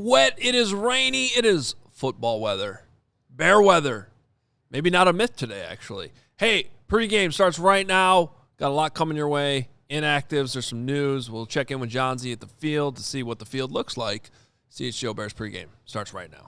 Wet, it is rainy, it is football weather. Bear weather. Maybe not a myth today, actually. Hey, pregame starts right now. Got a lot coming your way. Inactives, there's some news. We'll check in with John Z at the field to see what the field looks like. CHGO Bears pregame starts right now.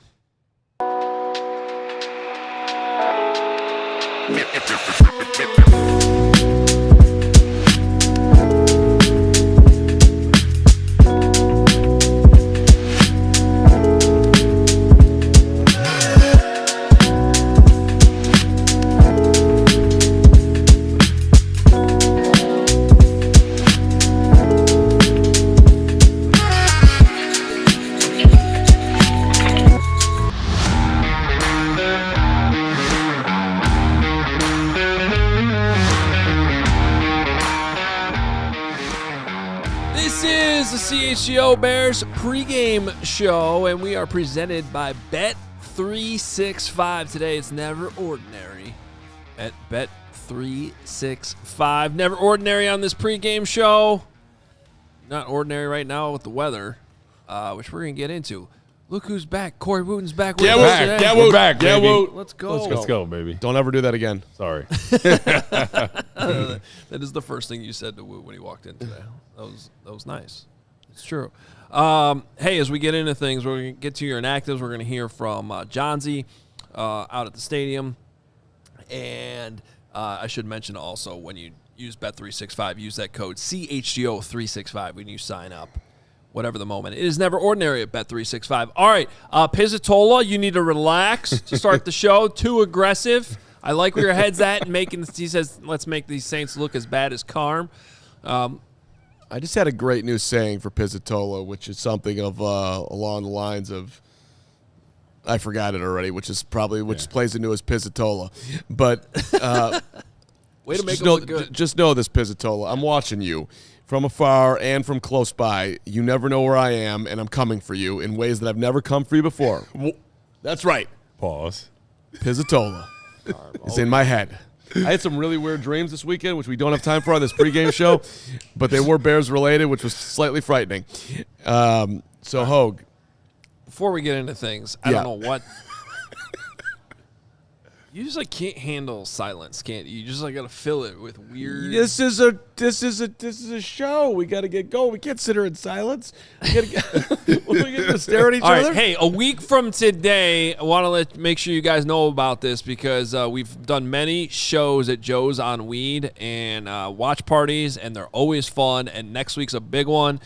CHGO Bears Pregame Show, and we are presented by Bet365. Today, it's Never Ordinary at Bet365. Never ordinary on this pregame show. Not ordinary right now with the weather, which we're going to get into. Look who's back. Corey Wooten's back with us today. Yeah, we're back, baby. Let's go. Let's go, baby. Don't ever do that again. Sorry. That is the first thing you said to Woot when he walked in today. That was nice. It's true. Hey, as we get into things, we're going to get to your inactives. We're going to hear from John Z out at the stadium. And I should mention also, when you use Bet365, use that code CHGO365 when you sign up, whatever the moment. It is never ordinary at Bet365. All right, Pizzatola, you need to relax to start the show. Too aggressive. I like where your head's at. He says, let's make these Saints look as bad as Carm. I just had a great new saying for Pizzatola, which is something of along the lines of, I forgot it already, which plays into his Pizzatola. But way to make it look good. Just know this, Pizzatola. I'm watching you from afar and from close by. You never know where I am, and I'm coming for you in ways that I've never come for you before. That's right. Pause. Pizzatola is in my head. I had some really weird dreams this weekend, which we don't have time for on this pregame show, but they were Bears related, which was slightly frightening. So, Hoge. Before we get into things, I don't know what. You just can't handle silence, can't you? You just got to fill it with weird. This is a show. We got to get going. We can't sit here in silence. We got to stare at each other. All right, hey, a week from today, I want to make sure you guys know about this because we've done many shows at Joe's on Weed and watch parties, and they're always fun. And next week's a big one.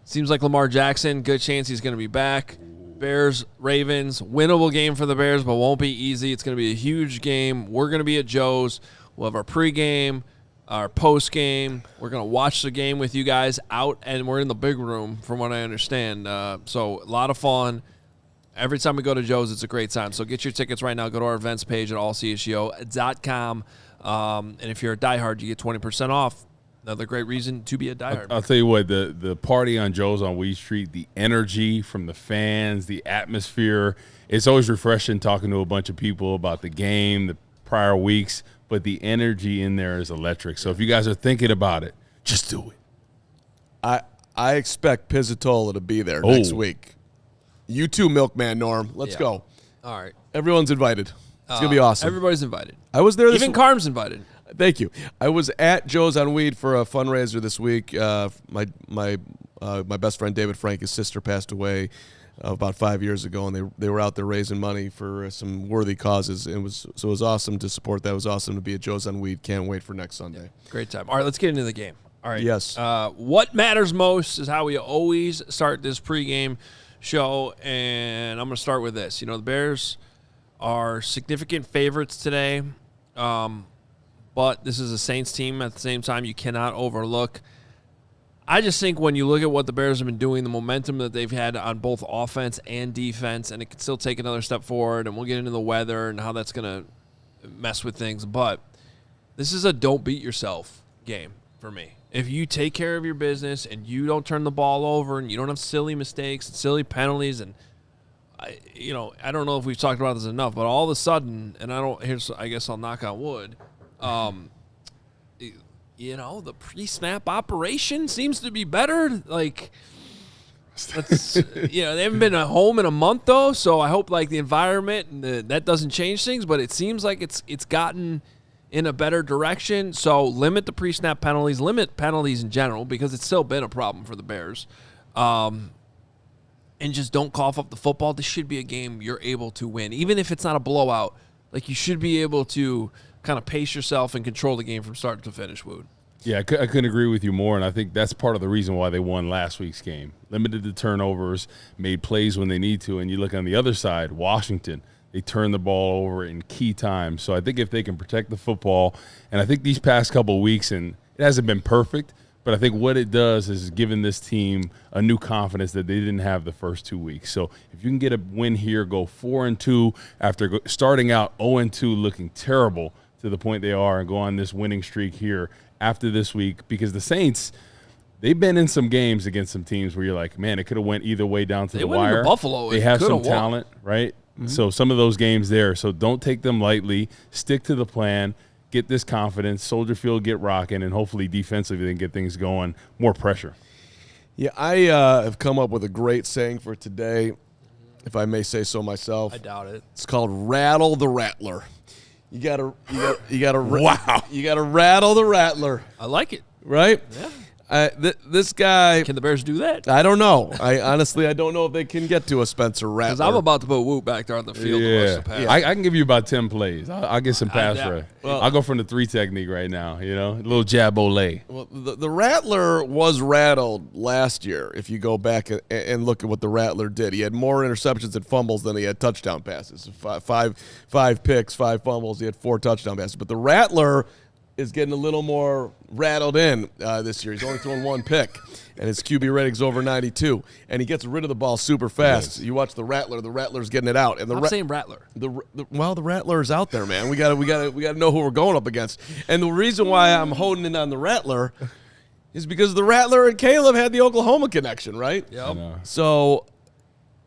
Seems like Lamar Jackson, good chance he's going to be back. Bears, Ravens, winnable game for the Bears, but won't be easy. It's going to be a huge game. We're going to be at Joe's. We'll have our pregame, our postgame. We're going to watch the game with you guys out, and we're in the big room from what I understand. So a lot of fun. Every time we go to Joe's, it's a great time. So get your tickets right now. Go to our events page at allchgo.com. And if you're a diehard, you get 20% off. Another great reason to be a diehard. I'll tell you what, the party on Joe's on Weed Street, the energy from the fans, the atmosphere, it's always refreshing talking to a bunch of people about the game, the prior weeks, but the energy in there is electric. So if you guys are thinking about it, just do it. I expect Pizzatola to be there next week. You too, Milkman Norm. Let's go. All right. Everyone's invited. It's going to be awesome. Everybody's invited. I was there Even Carm's invited. Thank you. I was at Joe's on Weed for a fundraiser this week. My best friend David Frank, his sister passed away about 5 years ago, and they were out there raising money for some worthy causes. It was awesome to support that. It was awesome to be at Joe's on Weed. Can't wait for next Sunday. Yeah, great time. All right, let's get into the game. All right. Yes. What matters most is how we always start this pregame show, and I'm going to start with this. The Bears are significant favorites today. But this is a Saints team at the same time you cannot overlook. I just think when you look at what the Bears have been doing, the momentum that they've had on both offense and defense, and it could still take another step forward, and we'll get into the weather and how that's going to mess with things. But this is a don't beat yourself game for me. If you take care of your business and you don't turn the ball over and you don't have silly mistakes and silly penalties and I don't know if we've talked about this enough, but all of a sudden, and I guess I'll knock on wood, the pre-snap operation seems to be better. They haven't been at home in a month though, so I hope like the environment and that doesn't change things. But it seems like it's gotten in a better direction. So limit the pre-snap penalties, limit penalties in general because it's still been a problem for the Bears. And just don't cough up the football. This should be a game you're able to win, even if it's not a blowout. Like you should be able to kind of pace yourself and control the game from start to finish, Wood. Yeah, I couldn't agree with you more, and I think that's part of the reason why they won last week's game. Limited the turnovers, made plays when they need to, and you look on the other side, Washington, they turned the ball over in key times. So I think if they can protect the football, and I think these past couple of weeks, and it hasn't been perfect, but I think what it does is given this team a new confidence that they didn't have the first 2 weeks. So if you can get a win here, go 4-2 after starting out 0-2 looking terrible to the point they are, and go on this winning streak here after this week, because the Saints, they've been in some games against some teams where you're like, man, it could have went either way down to the wire. They went into Buffalo. They have some talent, right? Mm-hmm. So some of those games there. So don't take them lightly. Stick to the plan. Get this confidence. Soldier Field, get rocking, and hopefully defensively they can get things going. More pressure. Yeah, I have come up with a great saying for today, if I may say so myself. I doubt it. It's called "Rattle the Rattler." You gotta Wow. You gotta rattle the rattler. I like it. Right? Yeah. This guy. Can the Bears do that? I don't know. I honestly don't know if they can get to a Spencer Rattler. Because I'm about to put Woot back there on the field. Yeah, to rush the pass. I can give you about 10 plays. I'll get some pass rush. Well, I'll go from the 3 technique right now. A little jab ole. Well, the Rattler was rattled last year. If you go back and look at what the Rattler did, he had more interceptions and fumbles than he had touchdown passes. Five picks, 5 fumbles. He had 4 touchdown passes. But the Rattler is getting a little more rattled in this year. He's only thrown 1 pick, and his QB rating's over 92. And he gets rid of the ball super fast. Yes. You watch the Rattler's getting it out. And I'm saying Rattler. The Rattler's out there, man. We got to know who we're going up against. And the reason why I'm holding in on the Rattler is because the Rattler and Caleb had the Oklahoma connection, right? Yep. So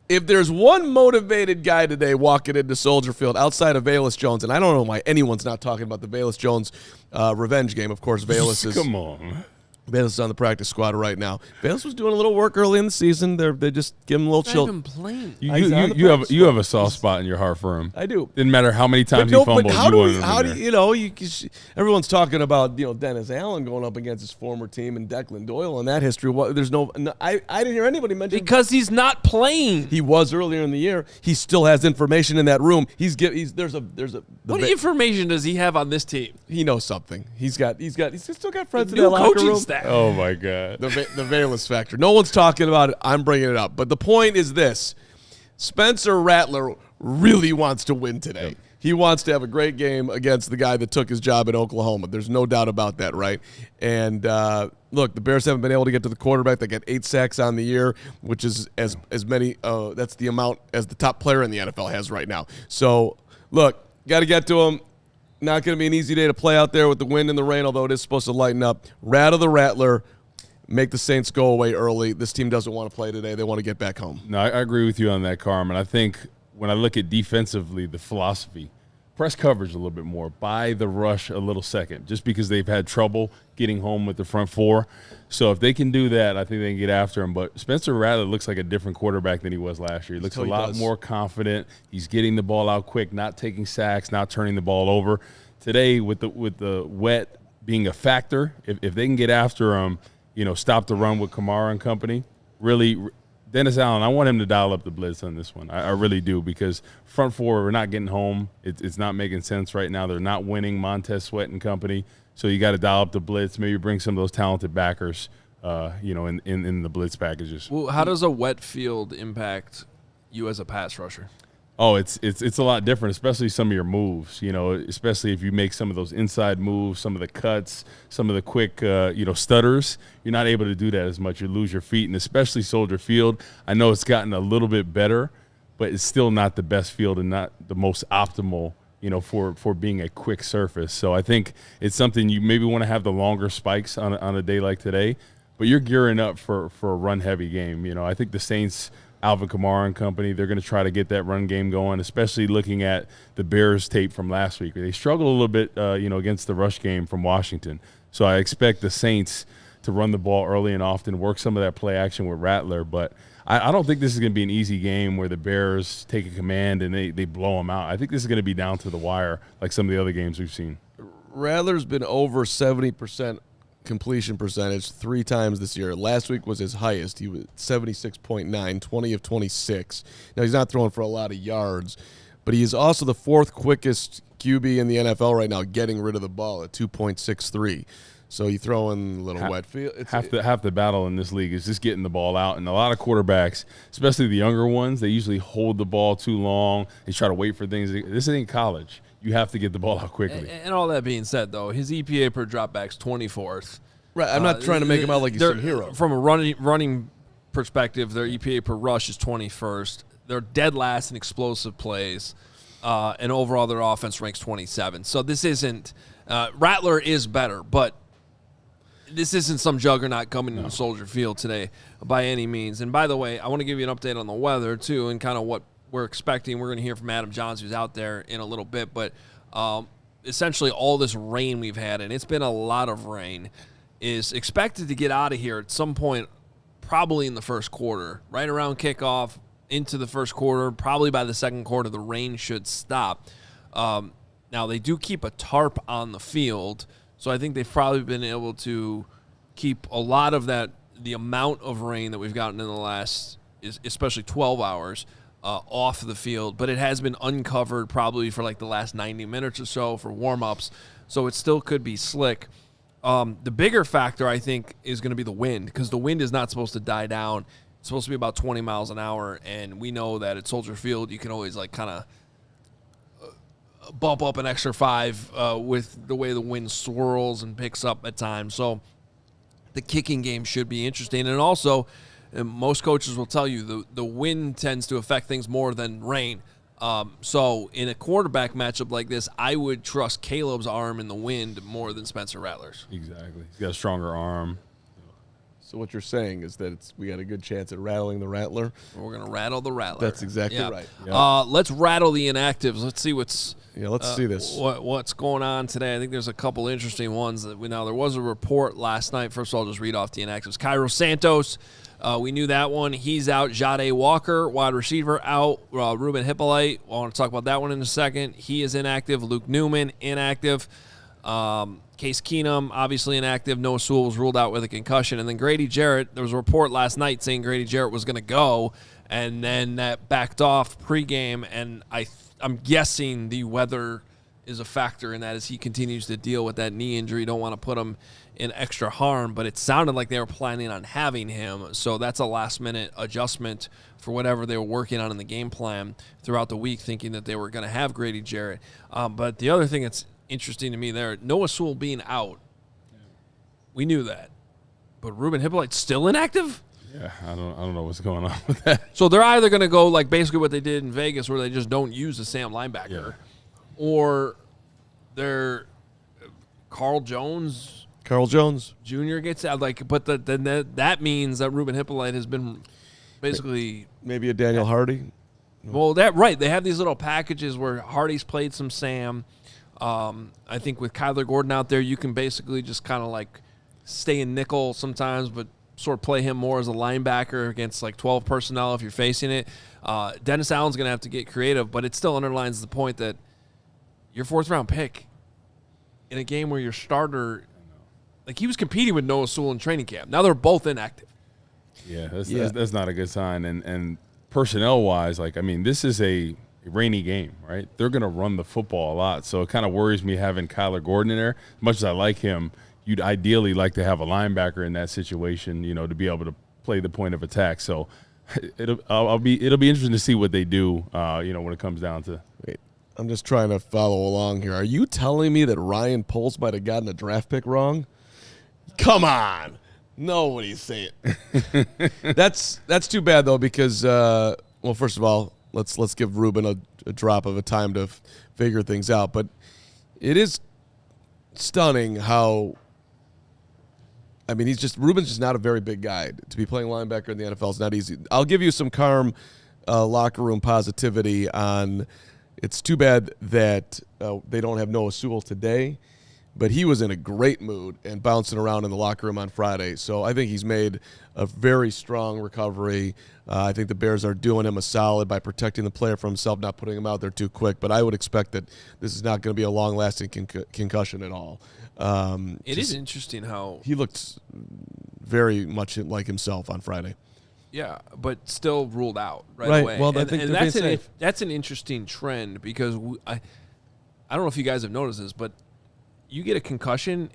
if there's one motivated guy today walking into Soldier Field outside of Velus Jones, and I don't know why anyone's not talking about the Velus Jones revenge game. Of course, Velus is. Come on. Velus is on the practice squad right now. Velus was doing a little work early in the season. They just give him a little chill. Not even playing. You have a soft spot in your heart for him. I do. Didn't matter how many times he fumbled. Everyone's talking about Dennis Allen going up against his former team and Declan Doyle and that history. There's no. I didn't hear anybody mention because he's not playing. He was earlier in the year. He still has information in that room. What information does he have on this team? He knows something. He's still got friends in that locker room. Staff. Oh my God. The Velus factor. No one's talking about it. I'm bringing it up. But the point is this. Spencer Rattler really wants to win today. Yep. He wants to have a great game against the guy that took his job at Oklahoma. There's no doubt about that, right? And look, the Bears haven't been able to get to the quarterback. They got 8 sacks on the year, which is as many. That's the amount as the top player in the NFL has right now. So, look, got to get to him. Not going to be an easy day to play out there with the wind and the rain, although it is supposed to lighten up. Rattle the Rattler. Make the Saints go away early. This team doesn't want to play today. They want to get back home. No, I agree with you on that, Carmen. I think when I look at defensively, the philosophy, press coverage a little bit more, buy the rush a little second, just because they've had trouble getting home with the front 4. So if they can do that, I think they can get after him. But Spencer Rattler looks like a different quarterback than he was last year. He looks a lot more confident. He's getting the ball out quick, not taking sacks, not turning the ball over. Today, with the wet being a factor, if they can get after him, stop the run with Kamara and company, really, Dennis Allen, I want him to dial up the blitz on this one. I really do, because front 4, we're not getting home. It's not making sense right now. They're not winning, Montez Sweat and company. So you got to dial up the blitz, maybe bring some of those talented backers, in the blitz packages. Well, how does a wet field impact you as a pass rusher? Oh, it's a lot different, especially some of your moves, especially if you make some of those inside moves, some of the cuts, some of the quick, stutters. You're not able to do that as much. You lose your feet, and especially Soldier Field. I know it's gotten a little bit better, but it's still not the best field and not the most optimal, for being a quick surface. So I think it's something you maybe want to have the longer spikes on a day like today, but you're gearing up for a run-heavy game. I think the Saints – Alvin Kamara and company, they're going to try to get that run game going, especially looking at the Bears tape from last week. They struggled a little bit, against the rush game from Washington. So I expect the Saints to run the ball early and often, work some of that play action with Rattler. But I don't think this is going to be an easy game where the Bears take a command and they blow them out. I think this is going to be down to the wire like some of the other games we've seen. Rattler's been over 70% completion percentage 3 times this year. Last week was his highest. He was 76.9, 20 of 26. Now, he's not throwing for a lot of yards, but he is also the 4th quickest QB in the NFL right now getting rid of the ball at 2.63. So you throw in a little wet field. Half the battle in this league is just getting the ball out. And a lot of quarterbacks, especially the younger ones, they usually hold the ball too long. They try to wait for things. This ain't college. You have to get the ball out quickly. And all that being said, though, his EPA per dropback's 24th. Right, I'm not trying to make him out like he's some hero. From a running perspective, their EPA per rush is 21st. They're dead last in explosive plays. And overall, their offense ranks 27. So this isn't Rattler is better, but this isn't some juggernaut coming into Soldier Field today by any means. And by the way, I want to give you an update on the weather, too, and kind of what we're expecting. We're going to hear from Adam Johns, who's out there in a little bit. But essentially all this rain we've had, and it's been a lot of rain, is expected to get out of here at some point, probably in the first quarter, right around kickoff into the first quarter. Probably by the second quarter, the rain should stop. Now, they do keep a tarp on the field, so I think they've probably been able to keep a lot of that, the amount of rain that we've gotten in the last, especially 12 hours, off the field. But it has been uncovered probably for like the last 90 minutes or so for warm-ups, so it still could be slick. The bigger factor, I think, is going to be the wind, because the wind is not supposed to die down. It's supposed to be about 20 miles an hour, and we know that at Soldier Field you can always like kind of bump up an extra 5 with the way the wind swirls and picks up at times. So the kicking game should be interesting. And also, most coaches will tell you the wind tends to affect things more than rain. So in a quarterback matchup like this, I would trust Caleb's arm in the wind more than Spencer Rattler's. Exactly. He's got a stronger arm. So what you're saying is that we got a good chance at rattling the Rattler. We're going to rattle the Rattler. That's exactly right. Yep. Let's rattle the inactives. Let's see what's let's see this. What's going on today. I think there's a couple interesting ones that there was a report last night. First of all, I'll just read off the inactives. Cairo Santos, we knew that one. He's out. Jade Walker, wide receiver, out. Ruben Hippolyte, I want to talk about that one in a second. He is inactive. Luke Newman, inactive. Case Keenum, obviously inactive. Noah Sewell was ruled out with a concussion. And then Grady Jarrett, there was a report last night saying Grady Jarrett was going to go, and then that backed off pregame. And I'm guessing the weather is a factor in that as he continues to deal with that knee injury. Don't want to put him in extra harm, but it sounded like they were planning on having him. So that's a last-minute adjustment for whatever they were working on in the game plan throughout the week, thinking that they were going to have Grady Jarrett. But the other thing that's interesting to me there, Noah Sewell being out, we knew that. But Ruben Hippolyte's still inactive? Yeah, I don't know what's going on with that. So they're either going to go like basically what they did in Vegas, where they just don't use the Sam linebacker, or they're Carl Jones Jr. gets out. But then that means that Ruben Hippolyte has been basically maybe a Daniel Hardy. Well, they have these little packages where Hardy's played some Sam. I think with Kyler Gordon out there, you can basically just kind of like stay in nickel sometimes, but sort of play him more as a linebacker against like 12 personnel if you're facing it. Dennis Allen's going to have to get creative, but it still underlines the point that your 4th-round pick in a game where your starter, like he was competing with Noah Sewell in training camp. Now they're both inactive. Yeah, that's not a good sign. And personnel-wise, this is a rainy game, right? They're going to run the football a lot, so it kind of worries me having Kyler Gordon in there. As much as I like him, you'd ideally like to have a linebacker in that situation, to be able to play the point of attack. So it'll be interesting to see what they do, when it comes down to. Wait, I'm just trying to follow along here. Are you telling me that Ryan Poles might have gotten a draft pick wrong? Come on. Nobody's saying it. That's too bad, though, because, first of all, let's give Ruben a drop of a time to figure things out. But it is stunning how Ruben's just not a very big guy. To be playing linebacker in the NFL is not easy. I'll give you some calm locker room positivity on it's too bad that they don't have Noah Sewell today. but he was in a great mood and bouncing around in the locker room on Friday. So I think he's made a very strong recovery. I think the Bears are doing him a solid by protecting the player from himself, not putting him out there too quick. But I would expect that this is not going to be a long-lasting concussion at all. It is interesting how he looked very much like himself on Friday. Yeah, but still ruled out right away. Well, I think that's an interesting trend because I don't know if you guys have noticed this, but you get a concussion,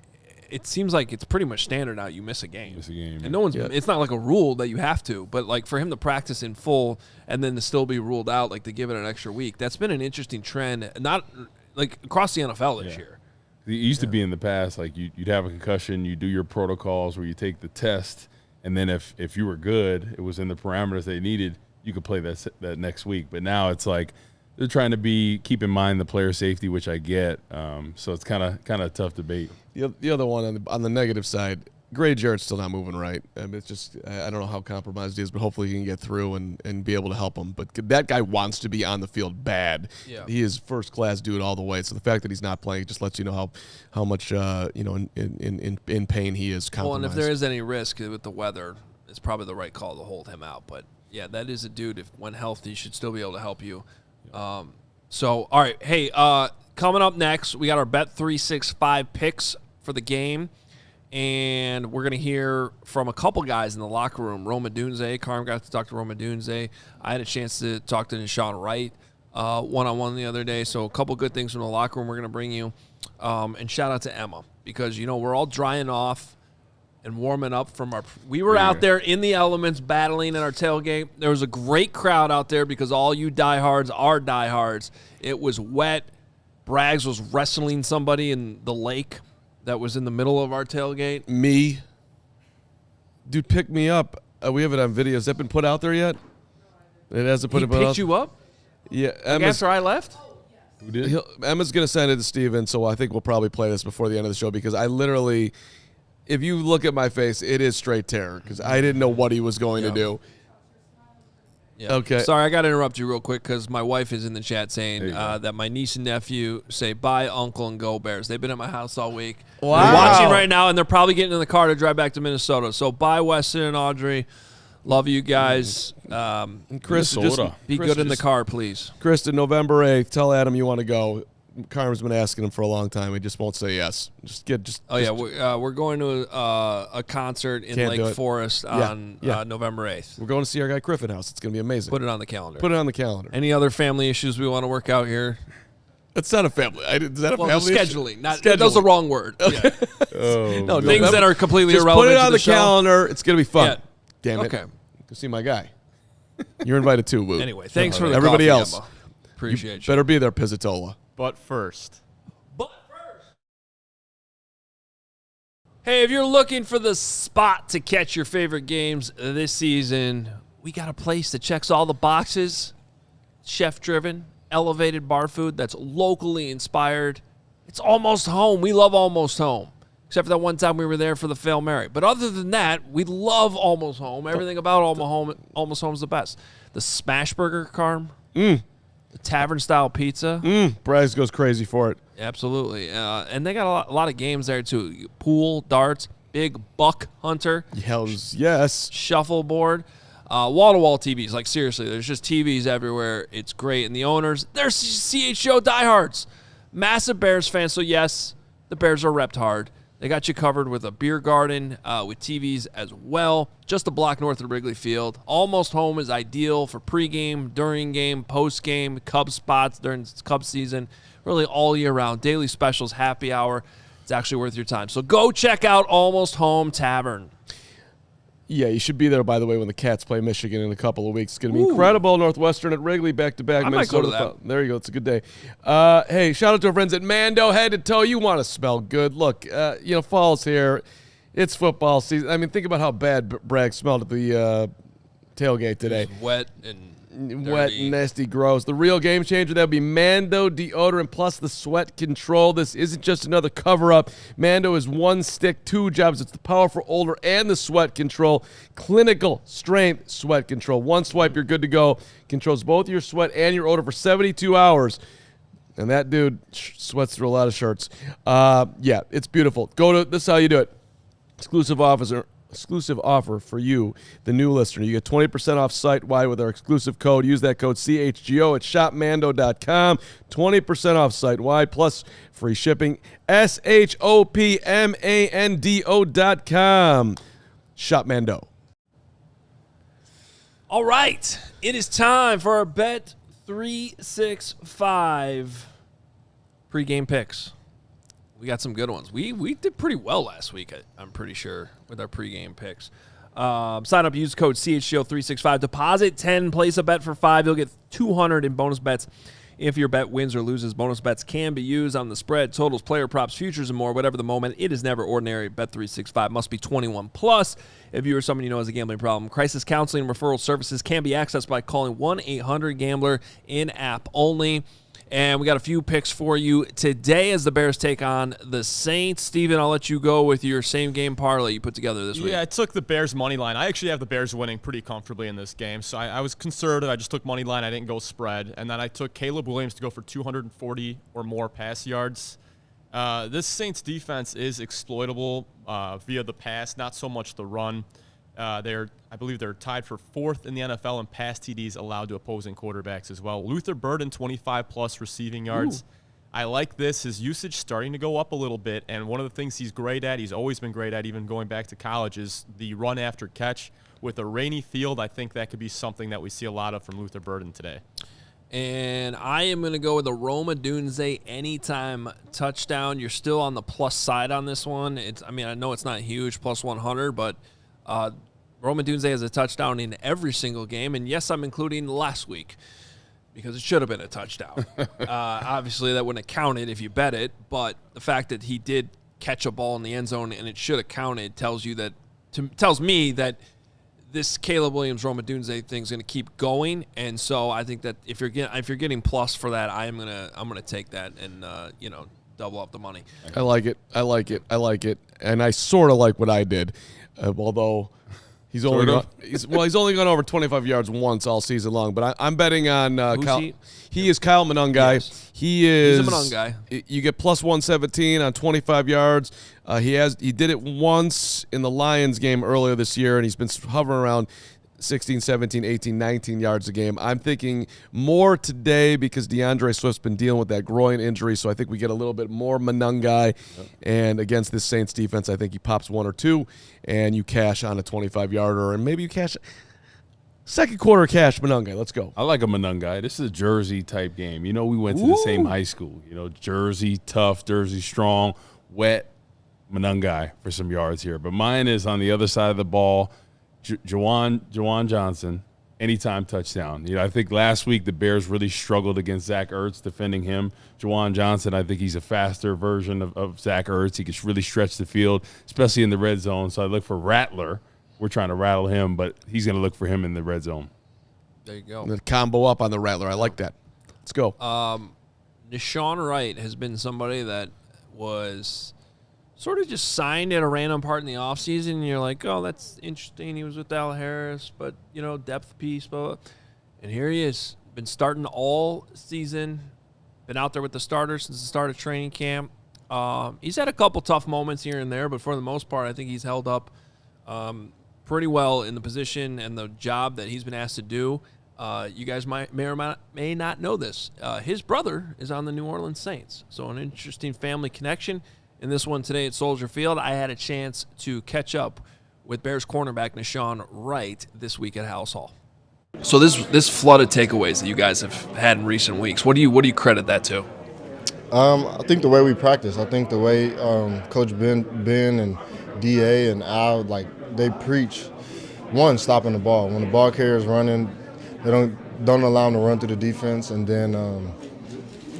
it seems like it's pretty much standard now. You miss a game, and no one's. Yeah. It's not like a rule that you have to, but like for him to practice in full and then to still be ruled out, like to give it an extra week. That's been an interesting trend, not like across the NFL this year. It used to be in the past, like you'd have a concussion, you do your protocols where you take the test, and then if you were good, it was in the parameters they needed, you could play that next week. But now it's like they're trying to keep in mind the player safety, which I get. So it's kind of a tough debate. The other one on the negative side, Gray Jarrett's still not moving right. It's just I don't know how compromised he is, but hopefully he can get through and be able to help him. But that guy wants to be on the field bad. Yeah. He is first class dude all the way. So the fact that he's not playing just lets you know how much in pain he is. Compromised. Well, and if there is any risk with the weather, it's probably the right call to hold him out. But yeah, that is a dude. If when healthy, should still be able to help you. So all right, hey, coming up next, we got our Bet365 picks for the game. And we're going to hear from a couple guys in the locker room. Roma Dunze. Carm got to talk to Roma Dunze. I had a chance to talk to Deshaun Wright one-on-one the other day. So a couple good things from the locker room we're going to bring you. And shout out to Emma because, we're all drying off and warming up from we were out there in the elements battling in our tailgate. There was a great crowd out there because all you diehards are diehards. It was wet. Braggs was wrestling somebody in the lake that was in the middle of our tailgate. Me. Dude, pick me up. We have it on video. Has that been put out there yet? It hasn't put it out. He picked you up? Yeah. After I left? Who did? Emma's going to send it to Steven, so I think we'll probably play this before the end of the show because I literally, if you look at my face, it is straight terror because I didn't know what he was going to do. Yeah. Okay. Sorry, I got to interrupt you real quick because my wife is in the chat saying that my niece and nephew say, bye, Uncle, and go Bears. They've been at my house all week. Wow. They're watching right now, and they're probably getting in the car to drive back to Minnesota. So bye, Weston and Audrey. Love you guys. Chris, just be good in the car, please. Kristen, November 8th, tell Adam you want to go. Carmen's been asking him for a long time. He just won't say yes. We're going to a concert in Lake Forest on November 8th. We're going to see our guy Griffin House. It's going to be amazing. Put it on the calendar. Any other family issues we want to work out here? It's not a family. Is that a family scheduling. Scheduling. That was the wrong word. Yeah. No, things that are completely just irrelevant. Put it on the calendar. It's going to be fun. Yeah. Damn it. Okay. Go see my guy. You're invited too, Woo. Anyway, thanks for the everybody coffee, else. Emma. Appreciate you. Better be there, Pizzatola. But first. Hey, if you're looking for the spot to catch your favorite games this season, we got a place that checks all the boxes. Chef-driven, elevated bar food that's locally inspired. It's almost home. We love Almost Home, except for that one time we were there for the Fail Mary. But other than that, we love Almost Home. Everything about Almost Home is the best. The Smash Burger, Carm. The tavern-style pizza. Braggs goes crazy for it. Absolutely. And they got a lot of games there, too. Pool, darts, big buck hunter. Hells yes. Shuffleboard. Wall-to-wall TVs. Like, seriously, there's just TVs everywhere. It's great. And the owners, they're CHGO diehards. Massive Bears fans. So, yes, the Bears are repped hard. They got you covered with a beer garden with TVs as well. Just a block north of Wrigley Field. Almost Home is ideal for pregame, during game, post-game, Cubs spots during Cubs season. Really all year round. Daily specials, happy hour. It's actually worth your time. So go check out Almost Home Tavern. Yeah, you should be there, by the way, when the Cats play Michigan in a couple of weeks. It's going to be incredible. Northwestern at Wrigley, back-to-back. I might go to that. There you go. It's a good day. Hey, shout out to our friends at Mando. Head to toe, you want to smell good. Look, fall's here. It's football season. I mean, think about how bad Bragg smelled at the tailgate today. It was wet and wet, nasty, gross. The real game changer, that would be Mando deodorant plus the sweat control. This isn't just another cover-up. Mando is one stick, two jobs. It's the powerful odor and the sweat control. Clinical strength sweat control. One swipe, you're good to go. Controls both your sweat and your odor for 72 hours. And that dude sweats through a lot of shirts. Yeah, it's beautiful. This is how you do it. Exclusive offer for you, the new listener. You get 20% off site-wide with our exclusive code. Use that code CHGO at shopmando.com. 20% off site-wide plus free shipping. SHOPMANDO.com. Shopmando. All right. It is time for our Bet 365 pregame picks. We got some good ones. We did pretty well last week, I'm pretty sure, with our pregame picks. Sign up, use code CHGO365. Deposit 10, place a bet for 5. You'll get 200 in bonus bets. If your bet wins or loses, bonus bets can be used on the spread, totals, player props, futures, and more. Whatever the moment, it is never ordinary. Bet365 must be 21 plus. If you or someone you know has a gambling problem, crisis counseling and referral services can be accessed by calling 1-800-GAMBLER in-app only. And we got a few picks for you today as the Bears take on the Saints. Steven, I'll let you go with your same game parlay you put together this week. Yeah, I took the Bears money line. I actually have the Bears winning pretty comfortably in this game. So I was conservative. I just took money line. I didn't go spread. And then I took Caleb Williams to go for 240 or more pass yards. This Saints defense is exploitable via the pass, not so much the run. I believe they're tied for 4th in the NFL in pass TDs allowed to opposing quarterbacks as well. Luther Burden, 25-plus receiving yards. Ooh. I like this. His usage starting to go up a little bit, and one of the things he's great at, he's always been great at, even going back to college, is the run after catch. With a rainy field, I think that could be something that we see a lot of from Luther Burden today. And I am going to go with a Rome Odunze anytime touchdown. You're still on the plus side on this one. I know it's not huge, plus 100, but Rome Odunze has a touchdown in every single game. And, yes, I'm including last week because it should have been a touchdown. Obviously, that wouldn't have counted if you bet it, but the fact that he did catch a ball in the end zone and it should have counted tells me that this Caleb Williams Rome Odunze thing is going to keep going, and so I think that if you're getting plus for that, I'm gonna take that and double up the money. I like it, and I sort of like what I did, although he's only gone over 25 yards once all season long. But I'm betting on Kyle. He is Kyle Monangai. Yes. He's a Monangai. You get plus 117 on 25 yards. He did it once in the Lions game earlier this year, and he's been hovering around 16, 17, 18, 19 yards a game. I'm thinking more today because DeAndre Swift's been dealing with that groin injury, so I think we get a little bit more Monangai. Yep. And against this Saints defense, I think he pops one or two, and you cash on a 25-yarder, and maybe you cash – second quarter cash, Monangai. Let's go. I like a Monangai. This is a Jersey-type game. We went to the same high school. Jersey, tough, Jersey, strong, wet, Monangai for some yards here. But mine is on the other side of the ball, Juwan Johnson, anytime touchdown. I think last week the Bears really struggled against Zach Ertz defending him. Juwan Johnson, I think he's a faster version of Zach Ertz. He can really stretch the field, especially in the red zone. So I look for Rattler. We're trying to rattle him, but he's going to look for him in the red zone. There you go. And then combo up on the Rattler. I like that. Let's go. Deshaun Wright has been somebody that was sort of just signed at a random part in the offseason, and you're like, oh, that's interesting. He was with Al Harris, but, depth piece, blah, blah. And here he is. Been starting all season. Been out there with the starters since the start of training camp. He's had a couple tough moments here and there, but for the most part, I think he's held up pretty well in the position and the job that he's been asked to do. You guys may or may not know this. His brother is on the New Orleans Saints, so an interesting family connection. In this one today at Soldier Field, I had a chance to catch up with Bears cornerback Deshaun Wright this week at House Hall. So this flood of takeaways that you guys have had in recent weeks, what do you credit that to? I think the way we practice. I think the way Coach Ben and DA and Al, they preach, one, stopping the ball. When the ball carrier's running, they don't allow them to run through the defense, and then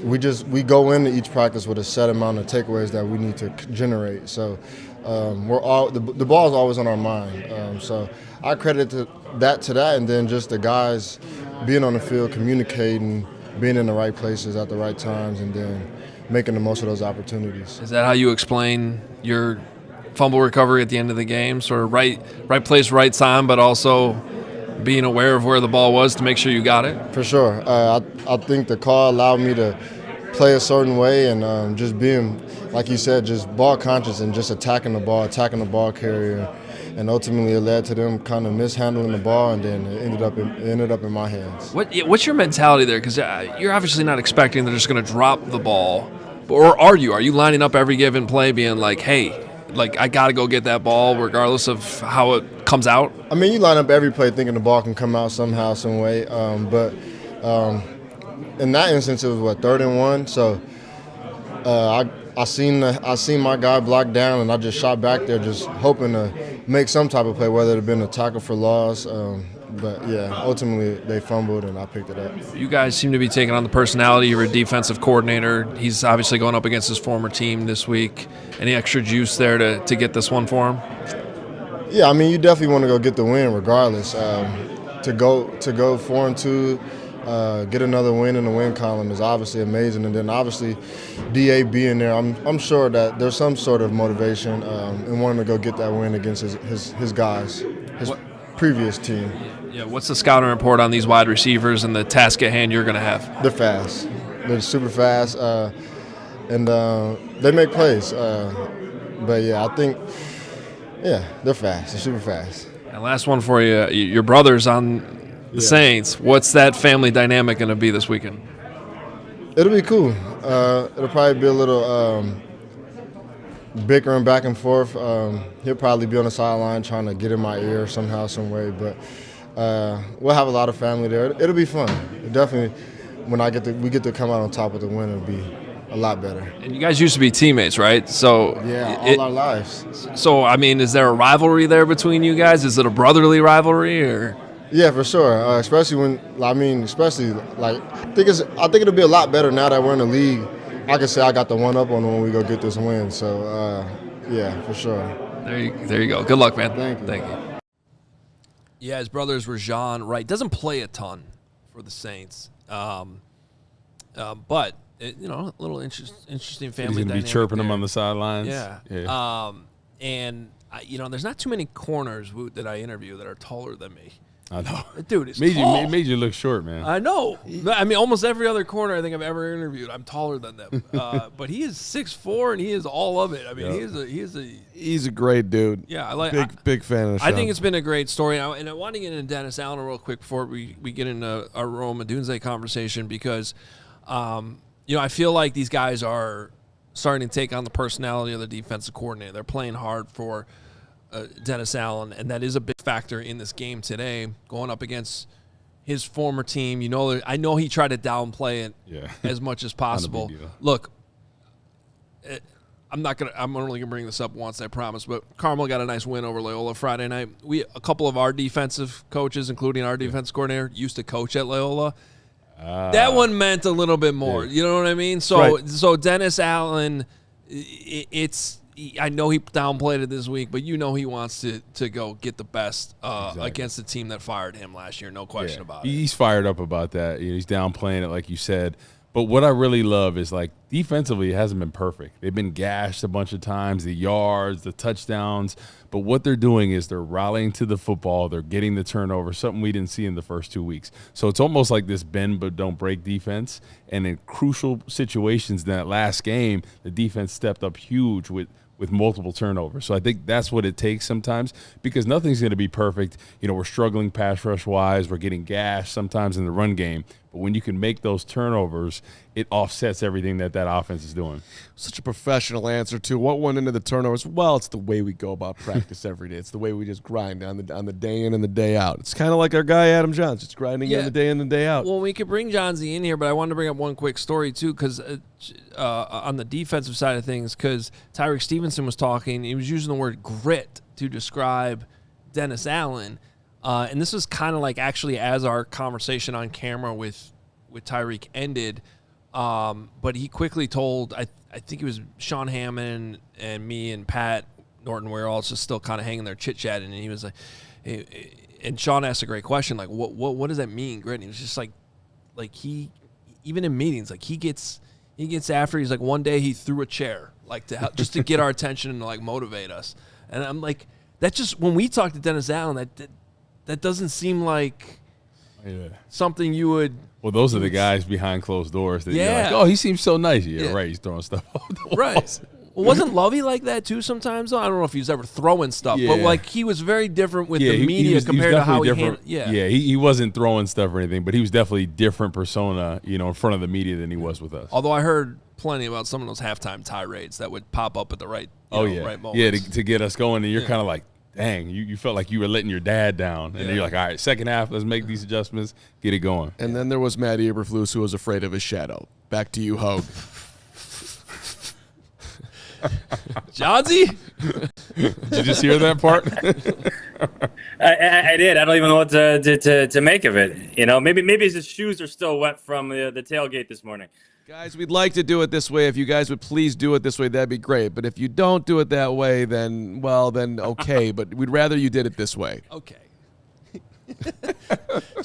we go into each practice with a set amount of takeaways that we need to generate. So the ball is always on our mind. So I credit that, and then just the guys being on the field, communicating, being in the right places at the right times, and then making the most of those opportunities. Is that how you explain your fumble recovery at the end of the game? Sort of right place, right time, but also being aware of where the ball was to make sure you got it? For sure. I think the call allowed me to play a certain way and just being, like you said, just ball conscious and just attacking the ball carrier. And ultimately, it led to them kind of mishandling the ball, and then it ended up in my hands. What's your mentality there? Because you're obviously not expecting they're just going to drop the ball, or are you? Are you lining up every given play, being like, "Hey, like I got to go get that ball, regardless of how it comes out"? I mean, you line up every play thinking the ball can come out somehow, some way. But in that instance, it was 3rd and 1. So I seen my guy block down, and I just shot back there, just hoping to make some type of play, whether it had been a tackle for loss. But yeah, ultimately they fumbled, and I picked it up. You guys seem to be taking on the personality. You're a defensive coordinator. He's obviously going up against his former team this week. Any extra juice there to get this one for him? Yeah, I mean, you definitely want to go get the win, regardless. To go 4-2. Get another win in the win column is obviously amazing, and then obviously DA being there, I'm sure that there's some sort of motivation in wanting to go get that win against his guys, his previous team. Yeah, what's the scouting report on these wide receivers and the task at hand you're going to have? They're fast. They're super fast, and they make plays. But yeah, I think they're fast. They're super fast. And last one for you, your brother's on the Saints. What's that family dynamic going to be this weekend? It'll be cool. It'll probably be a little bickering back and forth. He'll probably be on the sideline trying to get in my ear somehow, some way. But we'll have a lot of family there. It'll be fun. Definitely, when we get to come out on top with the win, it'll be a lot better. And you guys used to be teammates, right? So yeah, all our lives. So I mean, is there a rivalry there between you guys? Is it a brotherly rivalry or? Yeah, for sure. Especially I think it'll be a lot better now that we're in the league. I can say I got the one up on them when we go get this win. So, yeah, for sure. There you go. Good luck, man. Thank you. Yeah, his brother's Rajon Wright. Doesn't play a ton for the Saints, but a little interesting family. He's going to be chirping him on the sidelines. Yeah. And there's not too many corners that I interview that are taller than me. I know. Dude, it's tall. Made you look short, man. I know. I mean, almost every other corner I think I've ever interviewed, I'm taller than them. But he is 6'4", and he is all of it. I mean, he's a great dude. Yeah, I like big fan of Sean. I think it's been a great story. And I want to get into Dennis Allen real quick before we get into our Rome Odunze conversation because, I feel like these guys are starting to take on the personality of the defensive coordinator. They're playing hard for Dennis Allen, and that is a big factor in this game today, going up against his former team. I know he tried to downplay it as much as possible. Look, I'm only gonna bring this up once, I promise. But Carmel got a nice win over Loyola Friday night. A couple of our defensive coaches, including our defense coordinator, used to coach at Loyola. That one meant a little bit more. You know what I mean? So Dennis Allen, I know he downplayed it this week, but he wants to go get the best against the team that fired him last year. No question about it. He's fired up about that. He's downplaying it, like you said. But what I really love is, like, defensively, it hasn't been perfect. They've been gashed a bunch of times, the yards, the touchdowns. But what they're doing is they're rallying to the football. They're getting the turnover, something we didn't see in the first 2 weeks. So it's almost like this bend but don't break defense. And in crucial situations in that last game, the defense stepped up huge with multiple turnovers. So I think that's what it takes sometimes, because nothing's going to be perfect. We're struggling pass rush-wise. We're getting gashed sometimes in the run game. But when you can make those turnovers, it offsets everything that offense is doing. Such a professional answer, too. What went into the turnovers? Well, it's the way we go about practice every day. It's the way we just grind on the day in and the day out. It's kind of like our guy Adam Johns. It's grinding in the day in and the day out. Well, we could bring Johnsy in here, but I wanted to bring up one quick story, too, because on the defensive side of things, because Tyreek Stevenson was talking. He was using the word grit to describe Dennis Allen. And this was kind of like actually as our conversation on camera with Tyreek ended. But he quickly told, I think it was Sean Hammond and me and Pat Norton, we were all just still kind of hanging there chit-chatting. And he was like, and Sean asked a great question, like, what does that mean, grit? And he was just like he, even in meetings, like he gets after, he's like, one day he threw a chair, like to help, just to get our attention and to like motivate us. And I'm like, that just, when we talk to Dennis Allen, that doesn't seem like Yeah. something you would. Well, those are the guys behind closed doors that you're Yeah. like, oh, he seems so nice. Yeah, Yeah. right. He's throwing stuff off the walls. Right. Well, wasn't Lovey like that too sometimes? Though? I don't know if he was ever throwing stuff, but Yeah. like he was very different with Yeah, the he media was compared to how definitely he different. handled. Yeah. He wasn't throwing stuff or anything, but he was definitely different persona, in front of the media than he was with us. Although I heard plenty about some of those halftime tirades that would pop up at the right, right moments. Yeah, to get us going, and you're kind of like, dang, you felt like you were letting your dad down, and then you're like, all right, second half, let's make these adjustments, get it going. And then there was Matt Eberflus, who was afraid of his shadow. Back to you, Hoge. Johnsy? Did you just hear that part? I did. I don't even know what to make of it. Maybe his shoes are still wet from the tailgate this morning. Guys, we'd like to do it this way. If you guys would please do it this way, that'd be great. But if you don't do it that way, then okay. But we'd rather you did it this way. Okay.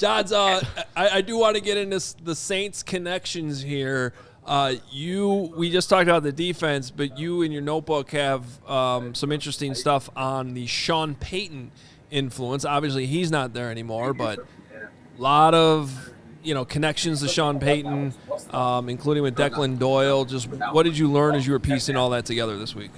Johns, I do want to get into the Saints connections here. We just talked about the defense, but you in your notebook have some interesting stuff on the Sean Payton influence. Obviously, he's not there anymore, but a lot of connections to Sean Payton, including with Declan Doyle. Just what did you learn as you were piecing all that together this week?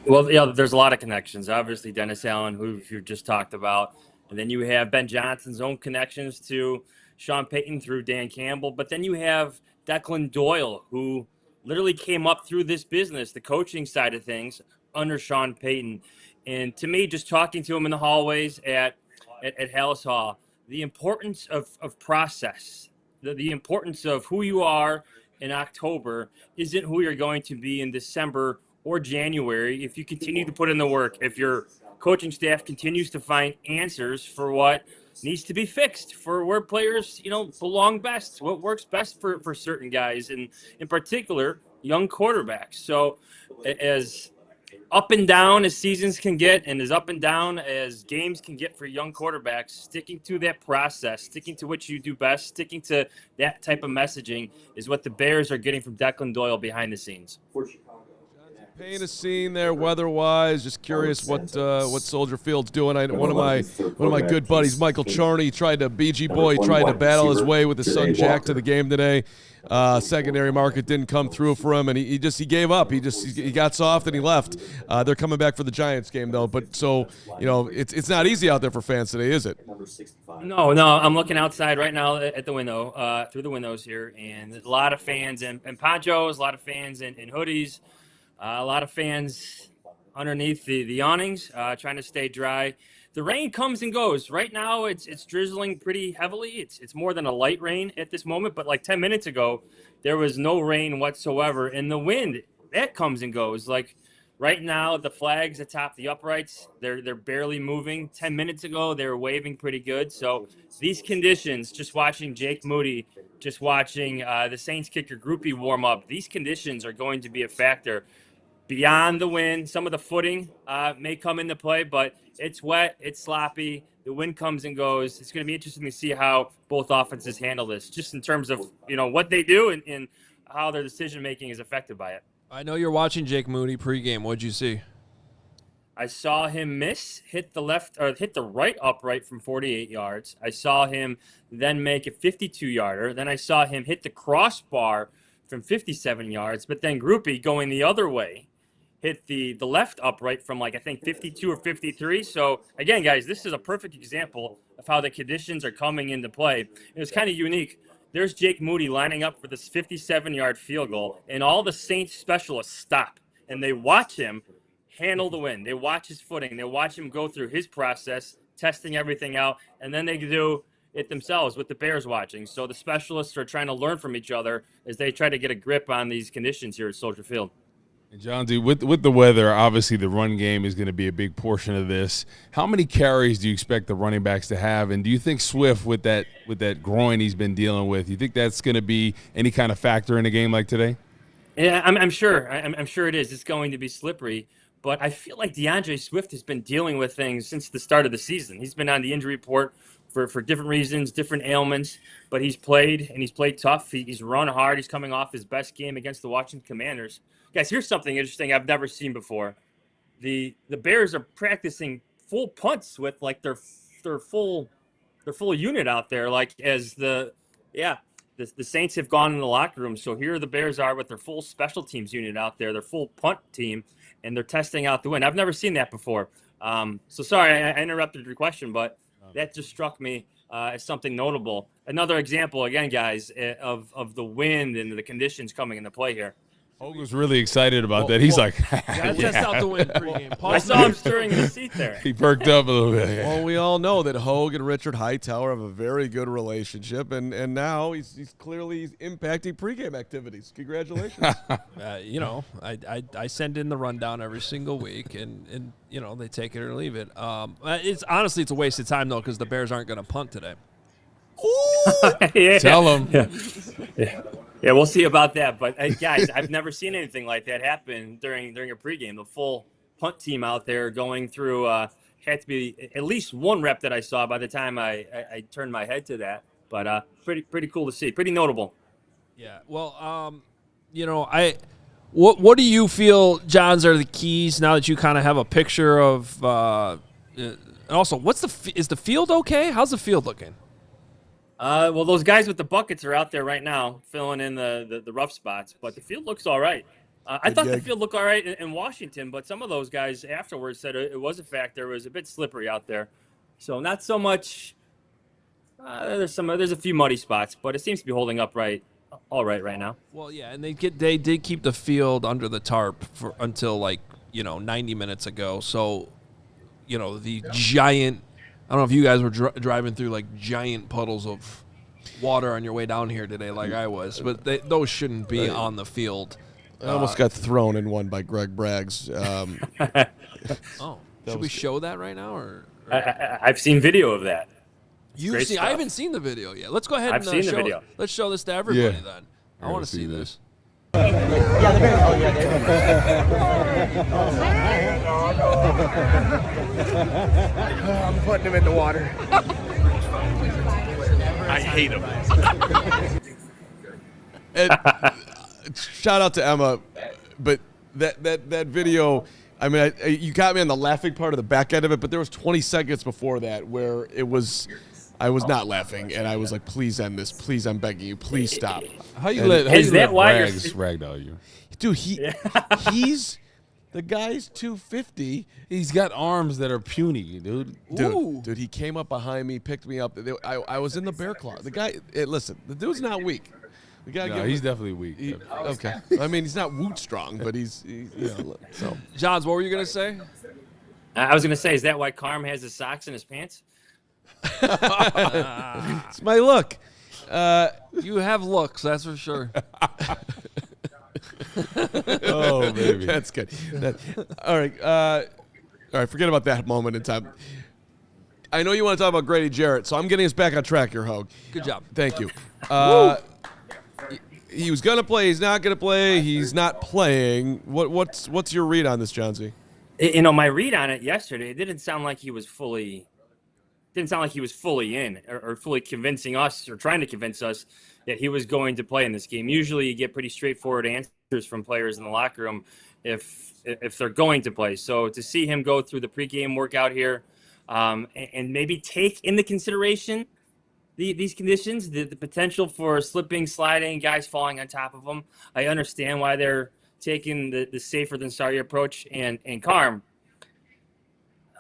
Well, yeah, there's a lot of connections. Obviously, Dennis Allen, who you just talked about. And then you have Ben Johnson's own connections to Sean Payton through Dan Campbell. But then you have Declan Doyle, who literally came up through this business, the coaching side of things, under Sean Payton. And to me, just talking to him in the hallways at Hallis Hall, the importance of process, the importance of who you are in October isn't who you're going to be in December or January if you continue to put in the work, if your coaching staff continues to find answers for what needs to be fixed, for where players, belong best, what works best for certain guys, and in particular, young quarterbacks. So as up and down as seasons can get and as up and down as games can get for young quarterbacks, sticking to that process, sticking to what you do best, sticking to that type of messaging is what the Bears are getting from Declan Doyle behind the scenes. Paint a scene there, weather-wise. Just curious what Soldier Field's doing. One of my good buddies, Michael Charney, tried to battle his way with his son Jack to the game today. Secondary market didn't come through for him, and he gave up. He got soft and he left. They're coming back for the Giants game though. But so it's not easy out there for fans today, is it? No. I'm looking outside right now at the window, through the windows here, and a lot of fans in ponchos, a lot of fans in hoodies. A lot of fans underneath the awnings, trying to stay dry. The rain comes and goes. Right now, it's drizzling pretty heavily. It's more than a light rain at this moment, but like 10 minutes ago, there was no rain whatsoever. And the wind, that comes and goes. Like right now, the flags atop the uprights, they're barely moving. 10 minutes ago, they were waving pretty good. So these conditions, just watching Jake Moody, just watching the Saints kicker Groupie warm up, these conditions are going to be a factor. Beyond the wind, some of the footing may come into play, but it's wet, it's sloppy, the wind comes and goes. It's going to be interesting to see how both offenses handle this, just in terms of what they do and how their decision making is affected by it. I know you're watching Jake Moody pregame. What'd you see? I saw him hit the right upright from 48 yards. I saw him then make a 52-yarder. Then I saw him hit the crossbar from 57 yards, but then Groupie going the other way hit the left upright from I think 52 or 53. So again, guys, this is a perfect example of how the conditions are coming into play. It was kind of unique. There's Jake Moody lining up for this 57-yard field goal, and all the Saints specialists stop, and they watch him handle the wind. They watch his footing. They watch him go through his process, testing everything out, and then they do it themselves with the Bears watching. So the specialists are trying to learn from each other as they try to get a grip on these conditions here at Soldier Field. And John, with the weather, obviously the run game is going to be a big portion of this. How many carries do you expect the running backs to have? And do you think Swift, with that groin he's been dealing with, you think that's going to be any kind of factor in a game like today? Yeah, I'm sure. I'm sure it is. It's going to be slippery. But I feel like DeAndre Swift has been dealing with things since the start of the season. He's been on the injury report for different reasons, different ailments, but he's played, and he's played tough. He's run hard. He's coming off his best game against the Washington Commanders. Guys, here's something interesting I've never seen before. The Bears are practicing full punts with their full full unit out there. Like as the Saints have gone in the locker room. So here the Bears are with their full special teams unit out there, their full punt team, and they're testing out the wind. I've never seen that before. So sorry, I interrupted your question, but that just struck me as something notable. Another example, again, guys, of the wind and the conditions coming into play here. Hoge was really excited about that. He's like, Test out the wind pregame. I saw him stirring in the seat there. he perked up a little bit. Well, we all know that Hoge and Richard Hightower have a very good relationship, and now he's clearly impacting pregame activities. Congratulations. I send in the rundown every single week, and they take it or leave it. It's a waste of time though, because the Bears aren't going to punt today. Yeah. Tell him. Yeah, we'll see about that. But guys, I've never seen anything like that happen during a pregame. The full punt team out there going through had to be at least one rep that I saw by the time I turned my head to that. But pretty cool to see. Pretty notable. Yeah. Well, what do you feel, Johns, are the keys now that you kind of have a picture of? And also, is the field okay? How's the field looking? Well, those guys with the buckets are out there right now filling in the rough spots, but the field looks all right. I thought the field looked all right in Washington, but some of those guys afterwards said it was a factor. It was a bit slippery out there. So not so much. There's a few muddy spots, but it seems to be holding up all right now. Well, yeah, and they did keep the field under the tarp until 90 minutes ago. So, the giant. I don't know if you guys were driving through giant puddles of water on your way down here today, like I was, but those shouldn't be on the field. I almost got thrown in one by Greg Braggs. Should we show that right now, or? I've seen video of that. You've seen? I haven't seen the video yet. Let's go ahead and seen the video. Let's show this to everybody then. I want to see this. I'm putting him in the water. I hate him. Shout out to Emma, but that video, I mean, you got me on the laughing part of the back end of it, but there was 20 seconds before that where I was not laughing, and I was like, please end this. Please, I'm begging you. Please stop. How you let Braggs ragdoll you? Dude, he's the guy's 250. He's got arms that are puny, dude. Dude, he came up behind me, picked me up. I was in the bear claw. The guy, listen, the dude's not weak. He's definitely weak. Okay. I mean, he's not Woot strong, but he's so. Johns, what were you going to say? I was going to say, is that why Carm has his socks in his pants? It's my look. You have looks, that's for sure. Oh, baby. That's good. All right. Forget about that moment in time. I know you want to talk about Grady Jarrett, so I'm getting us back on track here, Hoge. Good job. Thank you. He was going to play. He's not going to play. He's not playing. What's your read on this, Johnsy? My read on it yesterday, it didn't sound like he was fully in or fully convincing us or trying to convince us that he was going to play in this game. Usually you get pretty straightforward answers from players in the locker room if they're going to play. So to see him go through the pregame workout here and maybe take into consideration these conditions, the potential for slipping, sliding, guys falling on top of them, I understand why they're taking the safer than sorry approach. And Carm,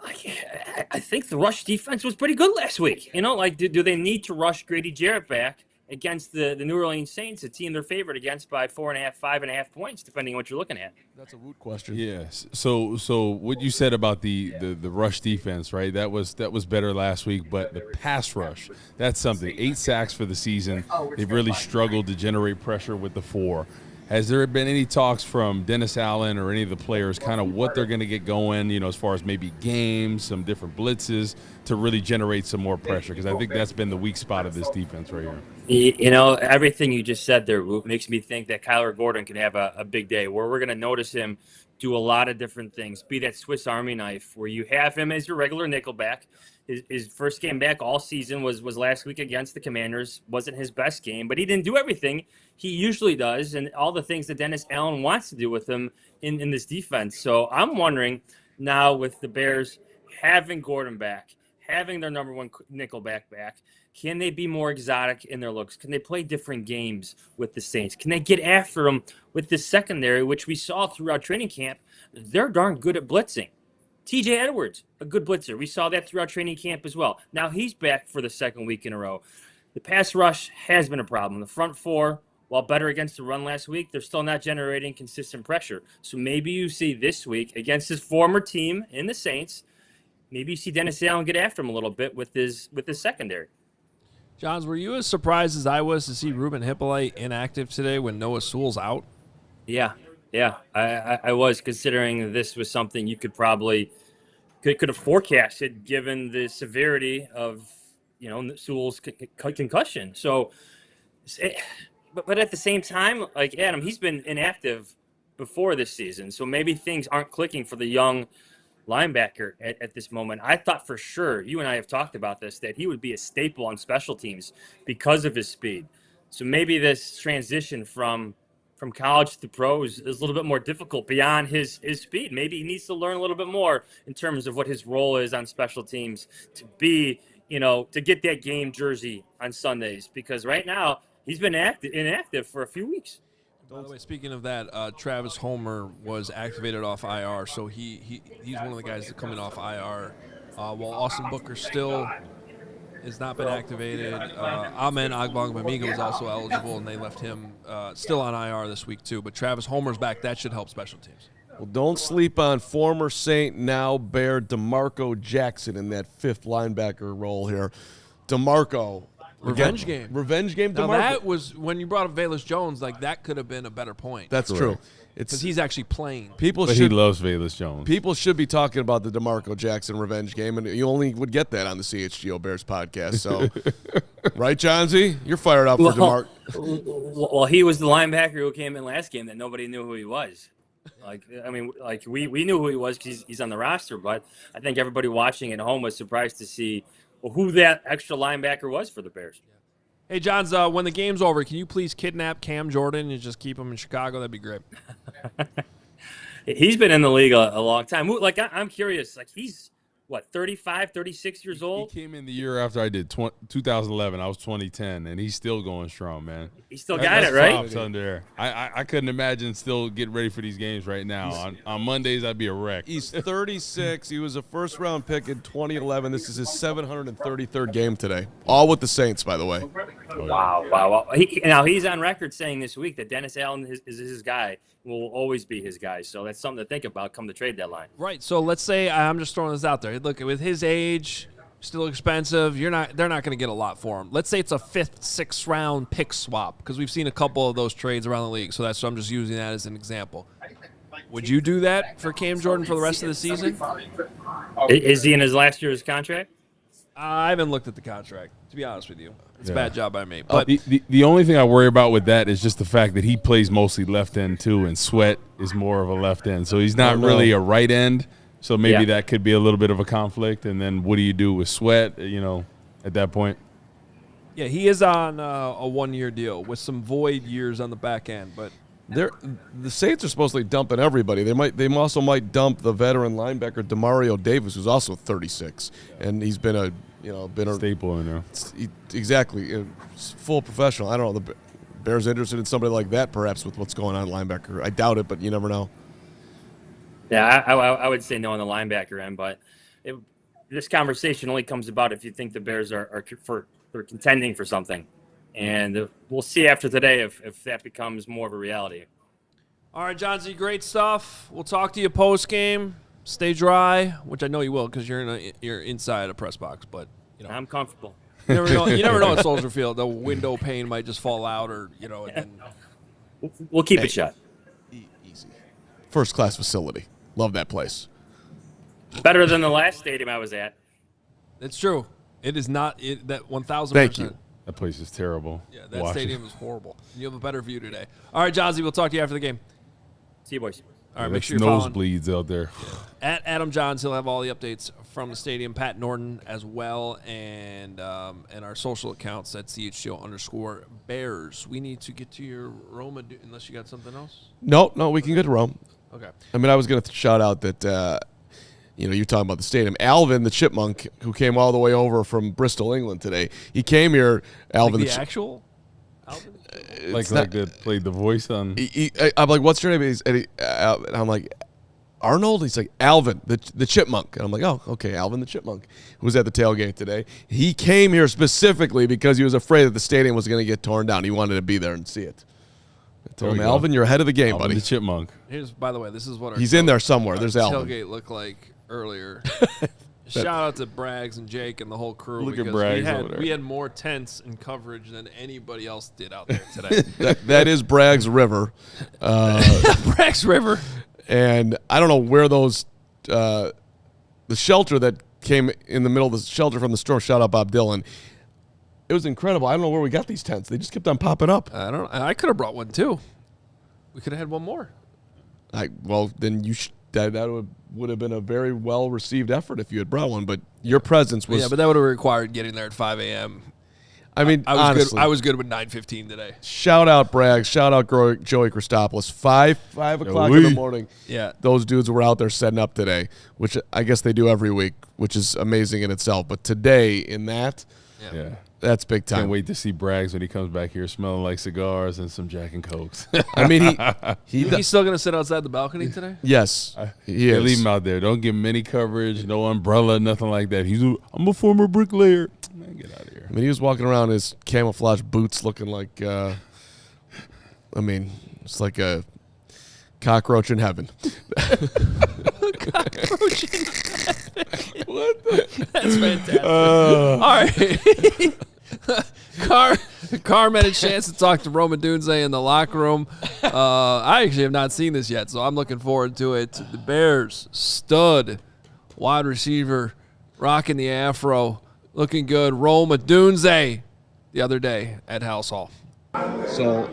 I think the rush defense was pretty good last week. Do they need to rush Grady Jarrett back against the New Orleans Saints, a team they're favored against by 4.5, 5.5 points, depending on what you're looking at? That's a Woot question. Yes. So what you said about the rush defense, right? That was better last week, but the pass rush, that's something. 8 sacks for the season. They've really struggled to generate pressure with the 4. Has there been any talks from Dennis Allen or any of the players kind of what they're going to get going, as far as maybe games, some different blitzes to really generate some more pressure? Because I think that's been the weak spot of this defense right here. Everything you just said there makes me think that Kyler Gordon could have a big day where we're going to notice him do a lot of different things, be that Swiss Army knife where you have him as your regular nickelback. His first game back all season was last week against the Commanders. Wasn't his best game, but he didn't do everything he usually does and all the things that Dennis Allen wants to do with him in this defense. So I'm wondering now with the Bears having Gordon back, having their number one nickelback back, can they be more exotic in their looks? Can they play different games with the Saints? Can they get after them with the secondary, which we saw throughout training camp? They're darn good at blitzing. TJ Edwards, a good blitzer. We saw that throughout training camp as well. Now he's back for the second week in a row. The pass rush has been a problem. The front four, while better against the run last week, they're still not generating consistent pressure. So maybe you see this week against his former team in the Saints, maybe you see Dennis Allen get after him a little bit with his secondary. Johns, were you as surprised as I was to see Ruben Hippolyte inactive today when Noah Sewell's out? Yeah, I was, considering this was something you could probably could have forecasted given the severity of Sewell's concussion. So, but at the same time, like Adam, he's been inactive before this season, so maybe things aren't clicking for the young linebacker at this moment. I thought for sure, you and I have talked about this, that he would be a staple on special teams because of his speed. So maybe this transition from college to pros is a little bit more difficult beyond his speed. Maybe he needs to learn a little bit more in terms of what his role is on special teams to be, to get that game jersey on Sundays, because right now he's been inactive for a few weeks. By the way, speaking of that, Travis Homer was activated off IR, so he's one of the guys that coming off IR. While Austin Booker still has not been activated, Amen Agbagbamiga was also eligible, and they left him still on IR this week too. But Travis Homer's back. That should help special teams. Well, don't sleep on former Saint, now Bear, DeMarco Jackson in that fifth linebacker role here. DeMarco. Revenge game. Revenge game, DeMarco. Now that was, when you brought up Velus Jones, like that could have been a better point. That's true. Because he's actually playing. He loves Velus Jones. People should be talking about the DeMarco Jackson revenge game, and you only would get that on the CHGO Bears podcast. So, right, Johnsy? You're fired up for DeMarco. Well, he was the linebacker who came in last game that nobody knew who he was. We knew who he was because he's on the roster, but I think everybody watching at home was surprised to see who that extra linebacker was for the Bears. Hey, Johns, when the game's over, can you please kidnap Cam Jordan and just keep him in Chicago? That'd be great. He's been in the league a long time. Like, I'm curious. Like, he's, 35, 36 years old? He came in the year after I did 2011. I was 2010, and he's still going strong, man. He still got it, right? Props under. I couldn't imagine still getting ready for these games right now. On Mondays, I'd be a wreck. He's 36. He was a first-round pick in 2011. This is his 733rd game today. All with the Saints, by the way. Wow. He's on record saying this week that Dennis Allen is his guy, will always be his guy. So that's something to think about come the trade deadline. Right. So let's say, I'm just throwing this out there. Look, with his age, still expensive. They're not going to get a lot for him. Let's say it's a 5th, 6th round pick swap, because we've seen a couple of those trades around the league. So I'm just using that as an example. Would you do that for Cam Jordan for the rest of the season? Is he in his last year's contract? I haven't looked at the contract, to be honest with you. It's a bad job by me. But the only thing I worry about with that is just the fact that he plays mostly left end too, and Sweat is more of a left end. So he's not really a right end. So maybe that could be a little bit of a conflict. And then what do you do with Sweat, at that point? Yeah, he is on a 1-year deal with some void years on the back end. But the Saints are supposedly dumping everybody. They also might dump the veteran linebacker Demario Davis, who's also 36, and he's been a staple in there. Exactly, full professional. I don't know. The Bears interested in somebody like that, perhaps, with what's going on at linebacker. I doubt it, but you never know. Yeah, I would say no on the linebacker end, but this conversation only comes about if you think the Bears are contending for something. And we'll see after today if that becomes more of a reality. All right, John Z, great stuff. We'll talk to you post-game. Stay dry, which I know you will because you're inside a press box. But I'm comfortable. You never know at Soldier Field. The window pane might just fall out, or And then we'll keep it shut. Easy. First-class facility. Love that place. Better than the last stadium I was at. It's true. It is not. That 1,000%. Thank you. That place is terrible. Yeah, that stadium is horrible. You have a better view today. All right, Johnsy, we'll talk to you after the game. See you, boys. All right, make sure you're following nosebleeds out there. At Adam Johns. He'll have all the updates from the stadium. Pat Norton as well, and our social accounts at CHGO_Bears. We need to get to your Roma, unless you got something else. No, we can get to Rome. Okay. I mean, I was going to shout out that you're talking about the stadium. Alvin, the chipmunk, who came all the way over from Bristol, England today, he came here, Alvin. Like the actual Alvin? Like that played the voice on. I'm like, what's your name? And I'm like, Arnold? He's like, Alvin, the chipmunk. And I'm like, oh, okay, Alvin the chipmunk, who was at the tailgate today. He came here specifically because he was afraid that the stadium was going to get torn down. He wanted to be there and see it. I told him, Alvin, you're ahead of the game, Alvin buddy. the chipmunk. By the way, this is what our He's in there somewhere. There's Alvin. tailgate looked like earlier. Shout out to Braggs and Jake and the whole crew. Look at because Braggs over there. we had more tents and coverage than anybody else did out there today. that is Bragg's River. Braggs River. And I don't know where those the shelter that came in the middle of the shelter from the storm. Shout out Bob Dylan. It was incredible. I don't know where we got these tents. They just kept on popping up. I could have brought one too. We could have had one more. Then that would have been a very well received effort if you had brought one. But your presence was. Yeah, but that would have required getting there at 5 a.m. I mean, honestly, I was good with 9:15 today. Shout out Bragg. Shout out Joey Christopoulos. 5 o'clock in the morning. Yeah, those dudes were out there setting up today, which I guess they do every week, which is amazing in itself. But today, in that, that's big time. Can't wait to see Braggs when he comes back here smelling like cigars and some Jack and Cokes. I mean, he's still gonna sit outside the balcony today. Yes, he is. Leave him out there. Don't give him any coverage, no umbrella, nothing like that. I'm a former bricklayer. Man, get out of here. I mean, he was walking around in his camouflage boots looking like, it's like a cockroach in heaven. Cockroach in heaven. What? That's fantastic. All right. Carmen had a chance to talk to Rome Odunze in the locker room. I actually have not seen this yet, so I'm looking forward to it. The Bears stud wide receiver rocking the afro. Looking good. Rome Odunze the other day at House Hall. So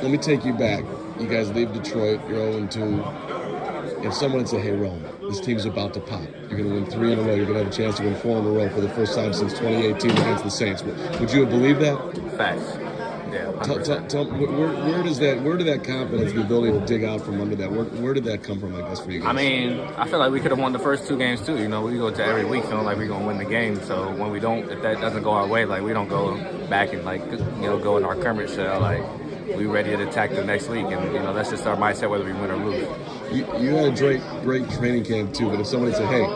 let me take you back. You guys leave Detroit. You're 0-2. If someone said, hey, Rome, this team's about to pop. You're going to win 3 in a row. You're going to have a chance to win 4 in a row for the first time since 2018 against the Saints. Would you have believed that? Facts. Yeah. Tell where did that confidence, the ability to dig out from under that, where did that come from, I guess, for you guys? I mean, I feel like we could have won the first 2 games too. We go to every week feeling like we're going to win the game. So when we don't, if that doesn't go our way, like we don't go back and go in our Kermit shell. Like we ready to attack the next week. And, that's just our mindset whether we win or lose. You had a great training camp too, but if somebody said, hey,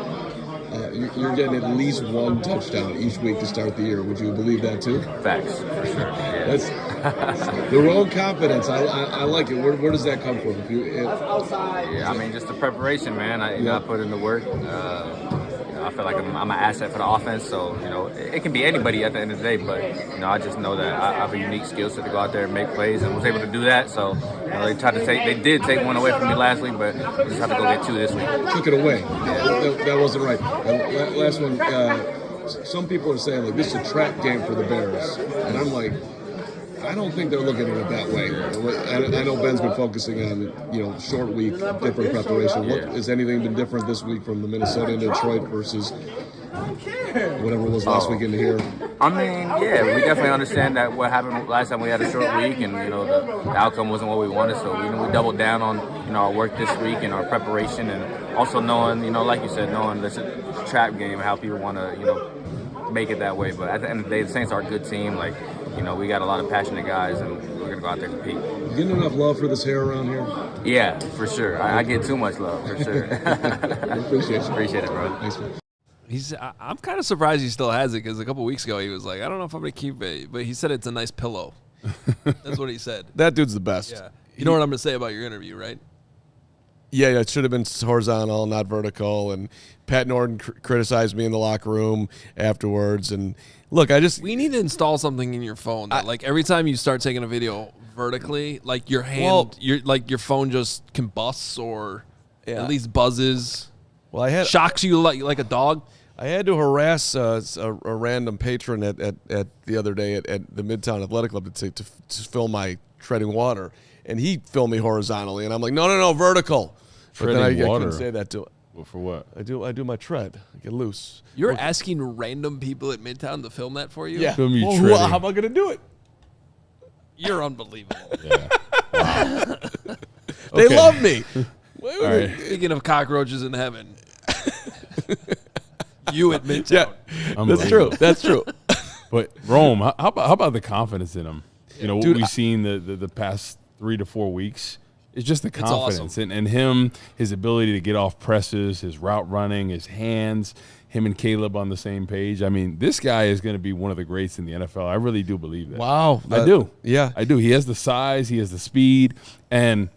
you're getting at least 1 touchdown each week to start the year, would you believe that too? Facts, for sure. Yeah. That's their own confidence. I like it. Where does that come from? Yeah, I mean, just the preparation, man. I put in the work. I feel like I'm an asset for the offense, so it can be anybody at the end of the day. But I just know that I have a unique skill set to go out there and make plays, and was able to do that. So they did take 1 away from me last week, but we just have to go get 2 this week. Took it away. Yeah. That wasn't right. Last one. Some people are saying like this is a trap game for the Bears, and I'm like, I don't think they're looking at it that way. I know Ben's been focusing on, short week, different preparation. Has anything been different this week from the Minnesota and Detroit versus whatever it was last week into here? I mean, yeah, we definitely understand that what happened last time we had a short week and, the outcome wasn't what we wanted. So, we doubled down on, our work this week and our preparation and also knowing, like you said, knowing this is a trap game, how people want to, make it that way. But at the end of the day, the Saints are a good team. Like, we got a lot of passionate guys, and we're going to go out there and compete. You getting enough love for this hair around here? Yeah, for sure. I get too much love, for sure. Appreciate it, bro. Thanks, man. I'm kind of surprised he still has it because a couple weeks ago he was like, I don't know if I'm going to keep it. But he said it's a nice pillow. That's what he said. That dude's the best. Yeah. You know what I'm going to say about your interview, right? Yeah, it should have been horizontal, not vertical. And Pat Norton criticized me in the locker room afterwards. And look, we need to install something in your phone that, like, every time you start taking a video vertically, like your hand, your phone just combusts or at least buzzes. Well, shocks you like a dog. I had to harass a random patron at the other day at the Midtown Athletic Club to film my treading water. And he filmed me horizontally, and I'm like, no, vertical. Treading but then I water. couldn't say that to him. Well, for what? I do my tread. I get loose. You're asking random people at Midtown to film that for you? Yeah. Film you well, how am I going to do it? You're unbelievable. Yeah. Wow. They love me. All right. Speaking of cockroaches in heaven, You admit Yeah, that's true. That's true. But Rome, how about the confidence in him? You know, what Dude, we've seen the past 3 to 4 weeks. It's just the confidence awesome. and him, his ability to get off presses, his route running, his hands, him and Caleb on the same page. I mean, this guy is going to be one of the greats in the NFL. I really do believe that. Wow. I do. Yeah. I do. He has the size, he has the speed, and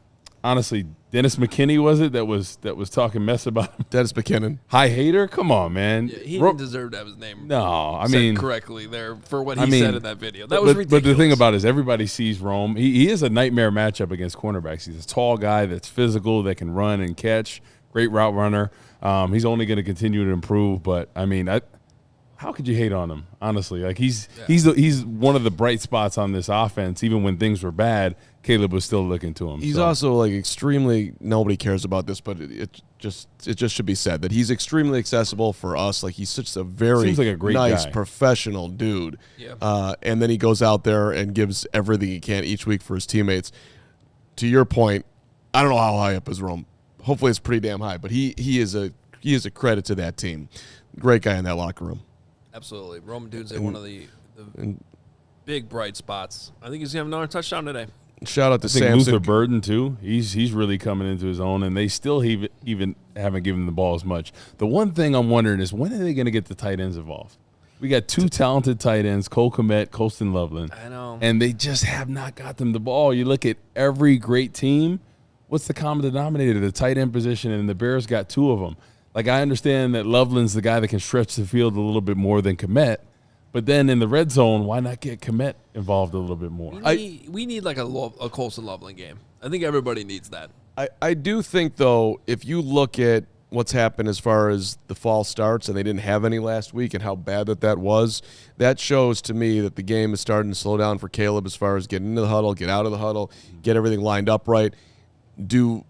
honestly, Dennis McKinney that was talking mess about him. Dennis McKinnon. High hater? Come on, man. Yeah, he didn't deserve to have his name. No, I said mean correctly there for what he said in that video. That was but ridiculous. the thing about it is everybody sees Rome. He is a nightmare matchup against cornerbacks. He's a tall guy that's physical, that can run and catch. Great route runner. He's only going to continue to improve. But I mean, how could you hate on him? Honestly, like he's one of the bright spots on this offense. Even when things were bad, Caleb was still looking to him. He's also like extremely. Nobody cares about this, but it just should be said that he's extremely accessible for us. Like he's such a very Seems like a great nice guy. professional dude. Yeah. And then he goes out there and gives everything he can each week for his teammates. To your point, I don't know how high up is Rome. Hopefully, it's pretty damn high. But he is a credit to that team. Great guy in that locker room. Absolutely. Roman Dude's one of the big bright spots. I think he's going to have another touchdown today. Shout out to I think Samson. Luther Burden too. He's really coming into his own, and they still even haven't given him the ball as much. The one thing I'm wondering is when are they going to get the tight ends involved? We got 2 talented tight ends, Cole Kmet, Colston Loveland. I know. And they just have not got them the ball. You look at every great team, what's the common denominator? The tight end position, and the Bears got 2 of them. Like, I understand that Loveland's the guy that can stretch the field a little bit more than Kmet, but then in the red zone, why not get Kmet involved a little bit more? We need like a Colson Loveland game. I think everybody needs that. I do think, though, if you look at what's happened as far as the fall starts, and they didn't have any last week, and how bad that was, that shows to me that the game is starting to slow down for Caleb as far as getting into the huddle, get out of the huddle, get everything lined up right, do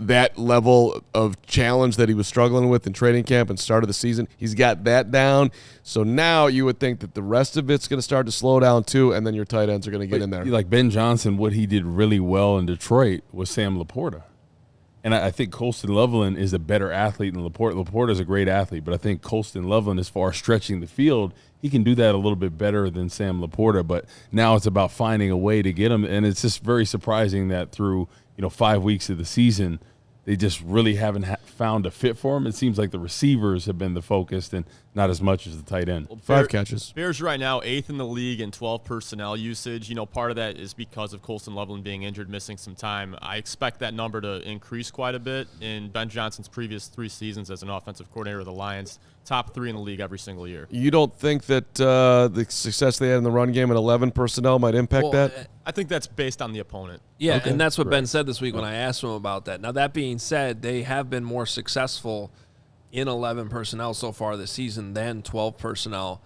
that level of challenge that he was struggling with in training camp and start of the season. He's got that down. So now you would think that the rest of it's going to start to slow down too, and then your tight ends are going to get in there. Like Ben Johnson, what he did really well in Detroit was Sam Laporta. And I think Colston Loveland is a better athlete than Laporta. Laporta is a great athlete, but I think Colston Loveland, as far as stretching the field, he can do that a little bit better than Sam Laporta. But now it's about finding a way to get him. And it's just very surprising that through 5 weeks of the season, they just really haven't found a fit for him. It seems like the receivers have been the focus and not as much as the tight end. 5 catches. Bears right now 8th in the league in 12 personnel usage. Part of that is because of Colston Loveland being injured, missing some time. I expect that number to increase quite a bit. In Ben Johnson's previous 3 seasons as an offensive coordinator of the Lions, top 3 in the league every single year. You don't think that the success they had in the run game at 11 personnel might impact that? I think that's based on the opponent. Yeah, Okay. and that's what Ben said this week when I asked him about that. Now, that being said, they have been more successful in 11 personnel so far this season than 12 personnel.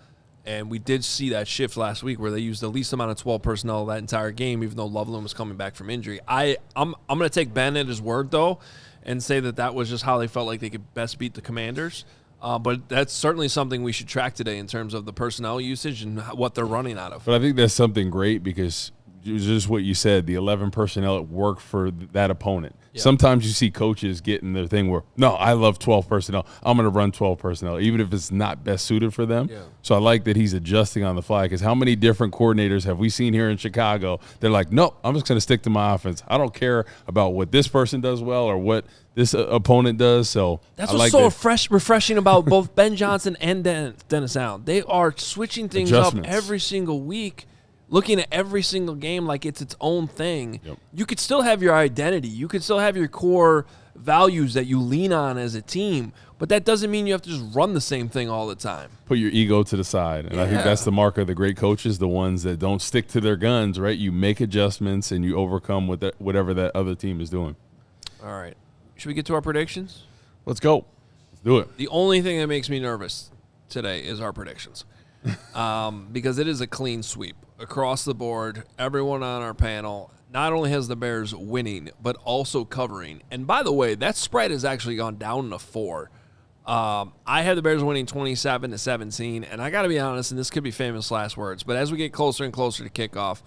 And we did see that shift last week where they used the least amount of 12 personnel that entire game, even though Loveland was coming back from injury. I'm going to take Ben at his word, though, and say that was just how they felt like they could best beat the Commanders. But that's certainly something we should track today in terms of the personnel usage and what they're running out of. But I think that's something great because just what you said, the 11 personnel at work for that opponent. Yeah. Sometimes you see coaches getting their thing where, no, I love 12 personnel. I'm going to run 12 personnel, even if it's not best suited for them. Yeah. So I like that he's adjusting on the fly because how many different coordinators have we seen here in Chicago? They're like, nope, I'm just going to stick to my offense. I don't care about what this person does well or what this opponent does. So that's what's so refreshing about both Ben Johnson and Dennis Allen. They are switching things up every single week, looking at every single game like it's its own thing. Yep. You could still have your identity. You could still have your core values that you lean on as a team, but that doesn't mean you have to just run the same thing all the time. Put your ego to the side. And I think that's the mark of the great coaches, the ones that don't stick to their guns, right? You make adjustments and you overcome whatever that other team is doing. All right. Should we get to our predictions? Let's go. Let's do it. The only thing that makes me nervous today is our predictions. Because it is a clean sweep across the board. Everyone on our panel not only has the Bears winning, but also covering. And by the way, that spread has actually gone down to 4. I had the Bears winning 27-17, and I got to be honest, and this could be famous last words, but as we get closer and closer to kickoff,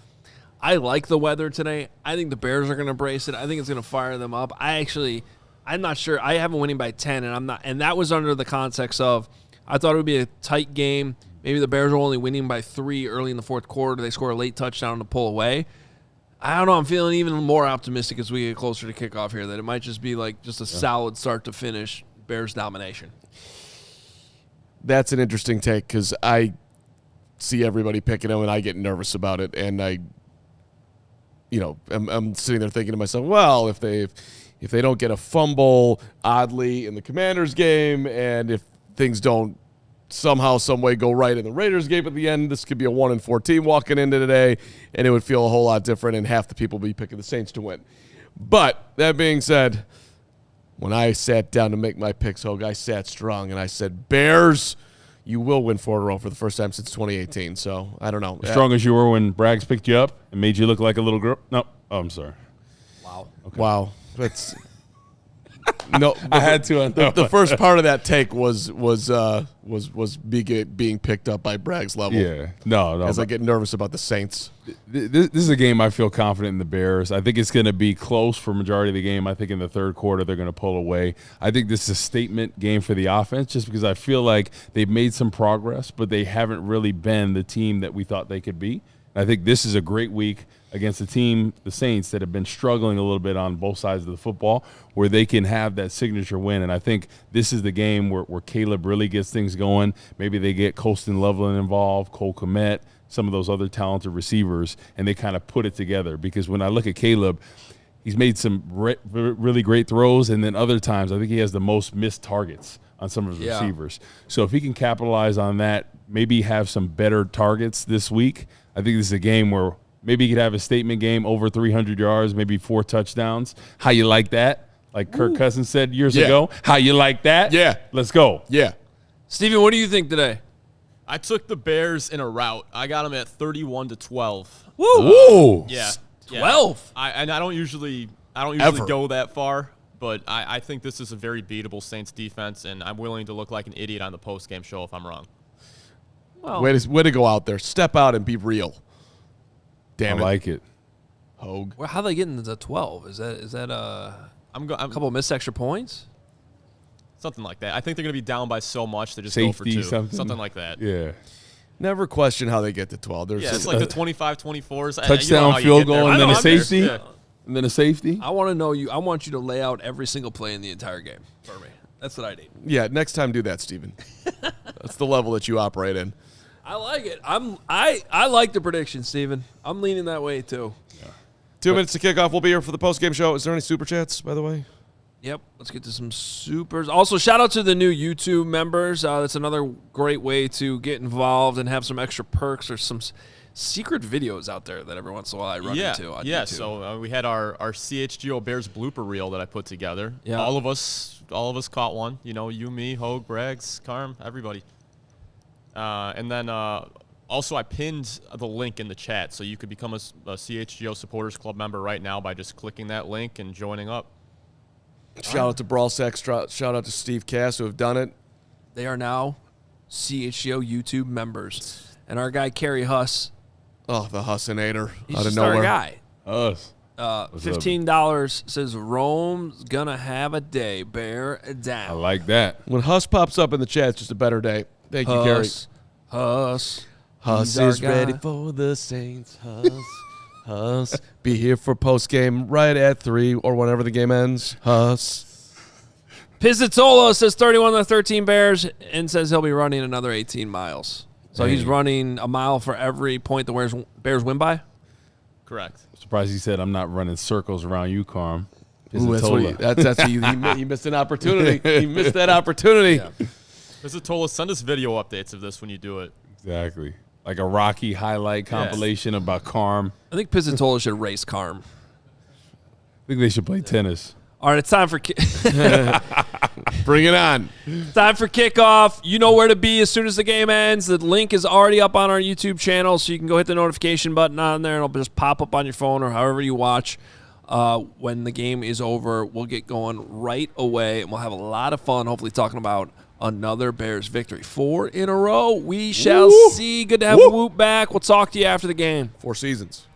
I like the weather today. I think the Bears are going to brace it. I think it's going to fire them up. I I'm not sure. I have them winning by 10, and I'm not. And that was under the context of I thought it would be a tight game. Maybe the Bears were only winning by 3 early in the fourth quarter. They score a late touchdown to pull away. I don't know. I'm feeling even more optimistic as we get closer to kickoff here that it might just be like just a solid start to finish Bears domination. That's an interesting take because I see everybody picking them and I get nervous about it. And I'm sitting there thinking to myself, well, if they don't get a fumble oddly in the Commanders game, and if things don't somehow, some way go right in the Raiders game at the end, this could be a 1-4 team walking into today, and it would feel a whole lot different, and half the people would be picking the Saints to win. But that being said, when I sat down to make my picks, Hoge, I sat strong, and I said, Bears, you will win 4 in a row for the first time since 2018. So I don't know. As strong as you were when Braggs picked you up and made you look like a little girl. No. Oh, I'm sorry. Wow. Okay. Wow. That's no. I had to on that the one. first part of that take was being picked up by Bragg's level. Yeah. No. As I get nervous about the Saints. This is a game I feel confident in the Bears. I think it's going to be close for majority of the game. I think in the third quarter they're going to pull away. I think this is a statement game for the offense just because I feel like they've made some progress, but they haven't really been the team that we thought they could be. I think this is a great week against a team, the Saints, that have been struggling a little bit on both sides of the football where they can have that signature win. And I think this is the game where Caleb really gets things going. Maybe they get Colston Loveland involved, Cole Kmet, some of those other talented receivers, and they kind of put it together. Because when I look at Caleb, he's made some really great throws, and then other times I think he has the most missed targets on some of his receivers. So if he can capitalize on that, maybe have some better targets this week, I think this is a game where maybe he could have a statement game over 300 yards, maybe 4 touchdowns. How you like that? Like Kirk Cousins said years ago. How you like that? Yeah. Let's go. Yeah. Steven, what do you think today? I took the Bears in a rout. I got them at 31-12. Woo! Yeah. 12. I don't usually Ever. go that far, but I think this is a very beatable Saints defense, and I'm willing to look like an idiot on the post-game show if I'm wrong. Well, Way to go out there. Step out and be real. Damn I like it. Hoge. well, how they getting to 12? Is that a I'm couple missed extra points? something like that. I think they're going to be down by so much they just go for Safety, 2. something like that. Yeah. Never question how they get to 12. There's Yeah, it's like the 25-24s. Touchdown, field goal, and then a I'm there. safety. Yeah. And then a safety. I want to know you. I want you to lay out every single play in the entire game for me. That's what I need. Yeah, next time do that, Steven. That's the level that you operate in. I like it. I like the prediction, Steven. I'm leaning that way too. 2 minutes to kick off. We'll be here for the post-game show. Is there any super chats, by the way? Yep. Let's get to some supers. Also, shout out to the new YouTube members. That's another great way to get involved and have some extra perks or some secret videos out there that every once in a while I run into on YouTube. So we had our CHGO Bears blooper reel that I put together. Yeah. All of us caught one. You know, you, me, Hoge, Braggs, Carm, everybody. And then also I pinned the link in the chat, so you could become a CHGO Supporters Club member right now by just clicking that link and joining up. Shout out to Brawl Sack. Shout out to Steve Cass who have done it. They are now CHGO YouTube members. And our guy, Kerry Huss, Oh, the Hussinator he's out of just nowhere. our guy. Us. $15 says Rome's gonna have a day. Bear down. I like that. When Huss pops up in the chat, it's just a better day. Thank you, Kerry. Huss. Huss He's our is ready guy. for the Saints. Huss. Be here for post game right at 3 or whenever the game ends. Huss. Pizzatola says 31-13 Bears and says he'll be running another 18 miles. So he's running a mile for every point the Bears win by? Correct. Surprised he said I'm not running circles around you, Carm. Ooh, that's he missed an opportunity. He missed that opportunity. Yeah. Pizzatola, send us video updates of this when you do it. Exactly. Like a Rocky highlight compilation about Carm. I think Pizzatola should race Carm. I think they should play tennis. All right, it's time for Bring it on. time for kickoff. You know where to be as soon as the game ends. The link is already up on our YouTube channel, so you can go hit the notification button on there, and it'll just pop up on your phone or however you watch. When the game is over, we'll get going right away, and we'll have a lot of fun, hopefully talking about another Bears victory. 4 in a row. We shall see. Good to have Woot back. We'll talk to you after the game. 4 seasons.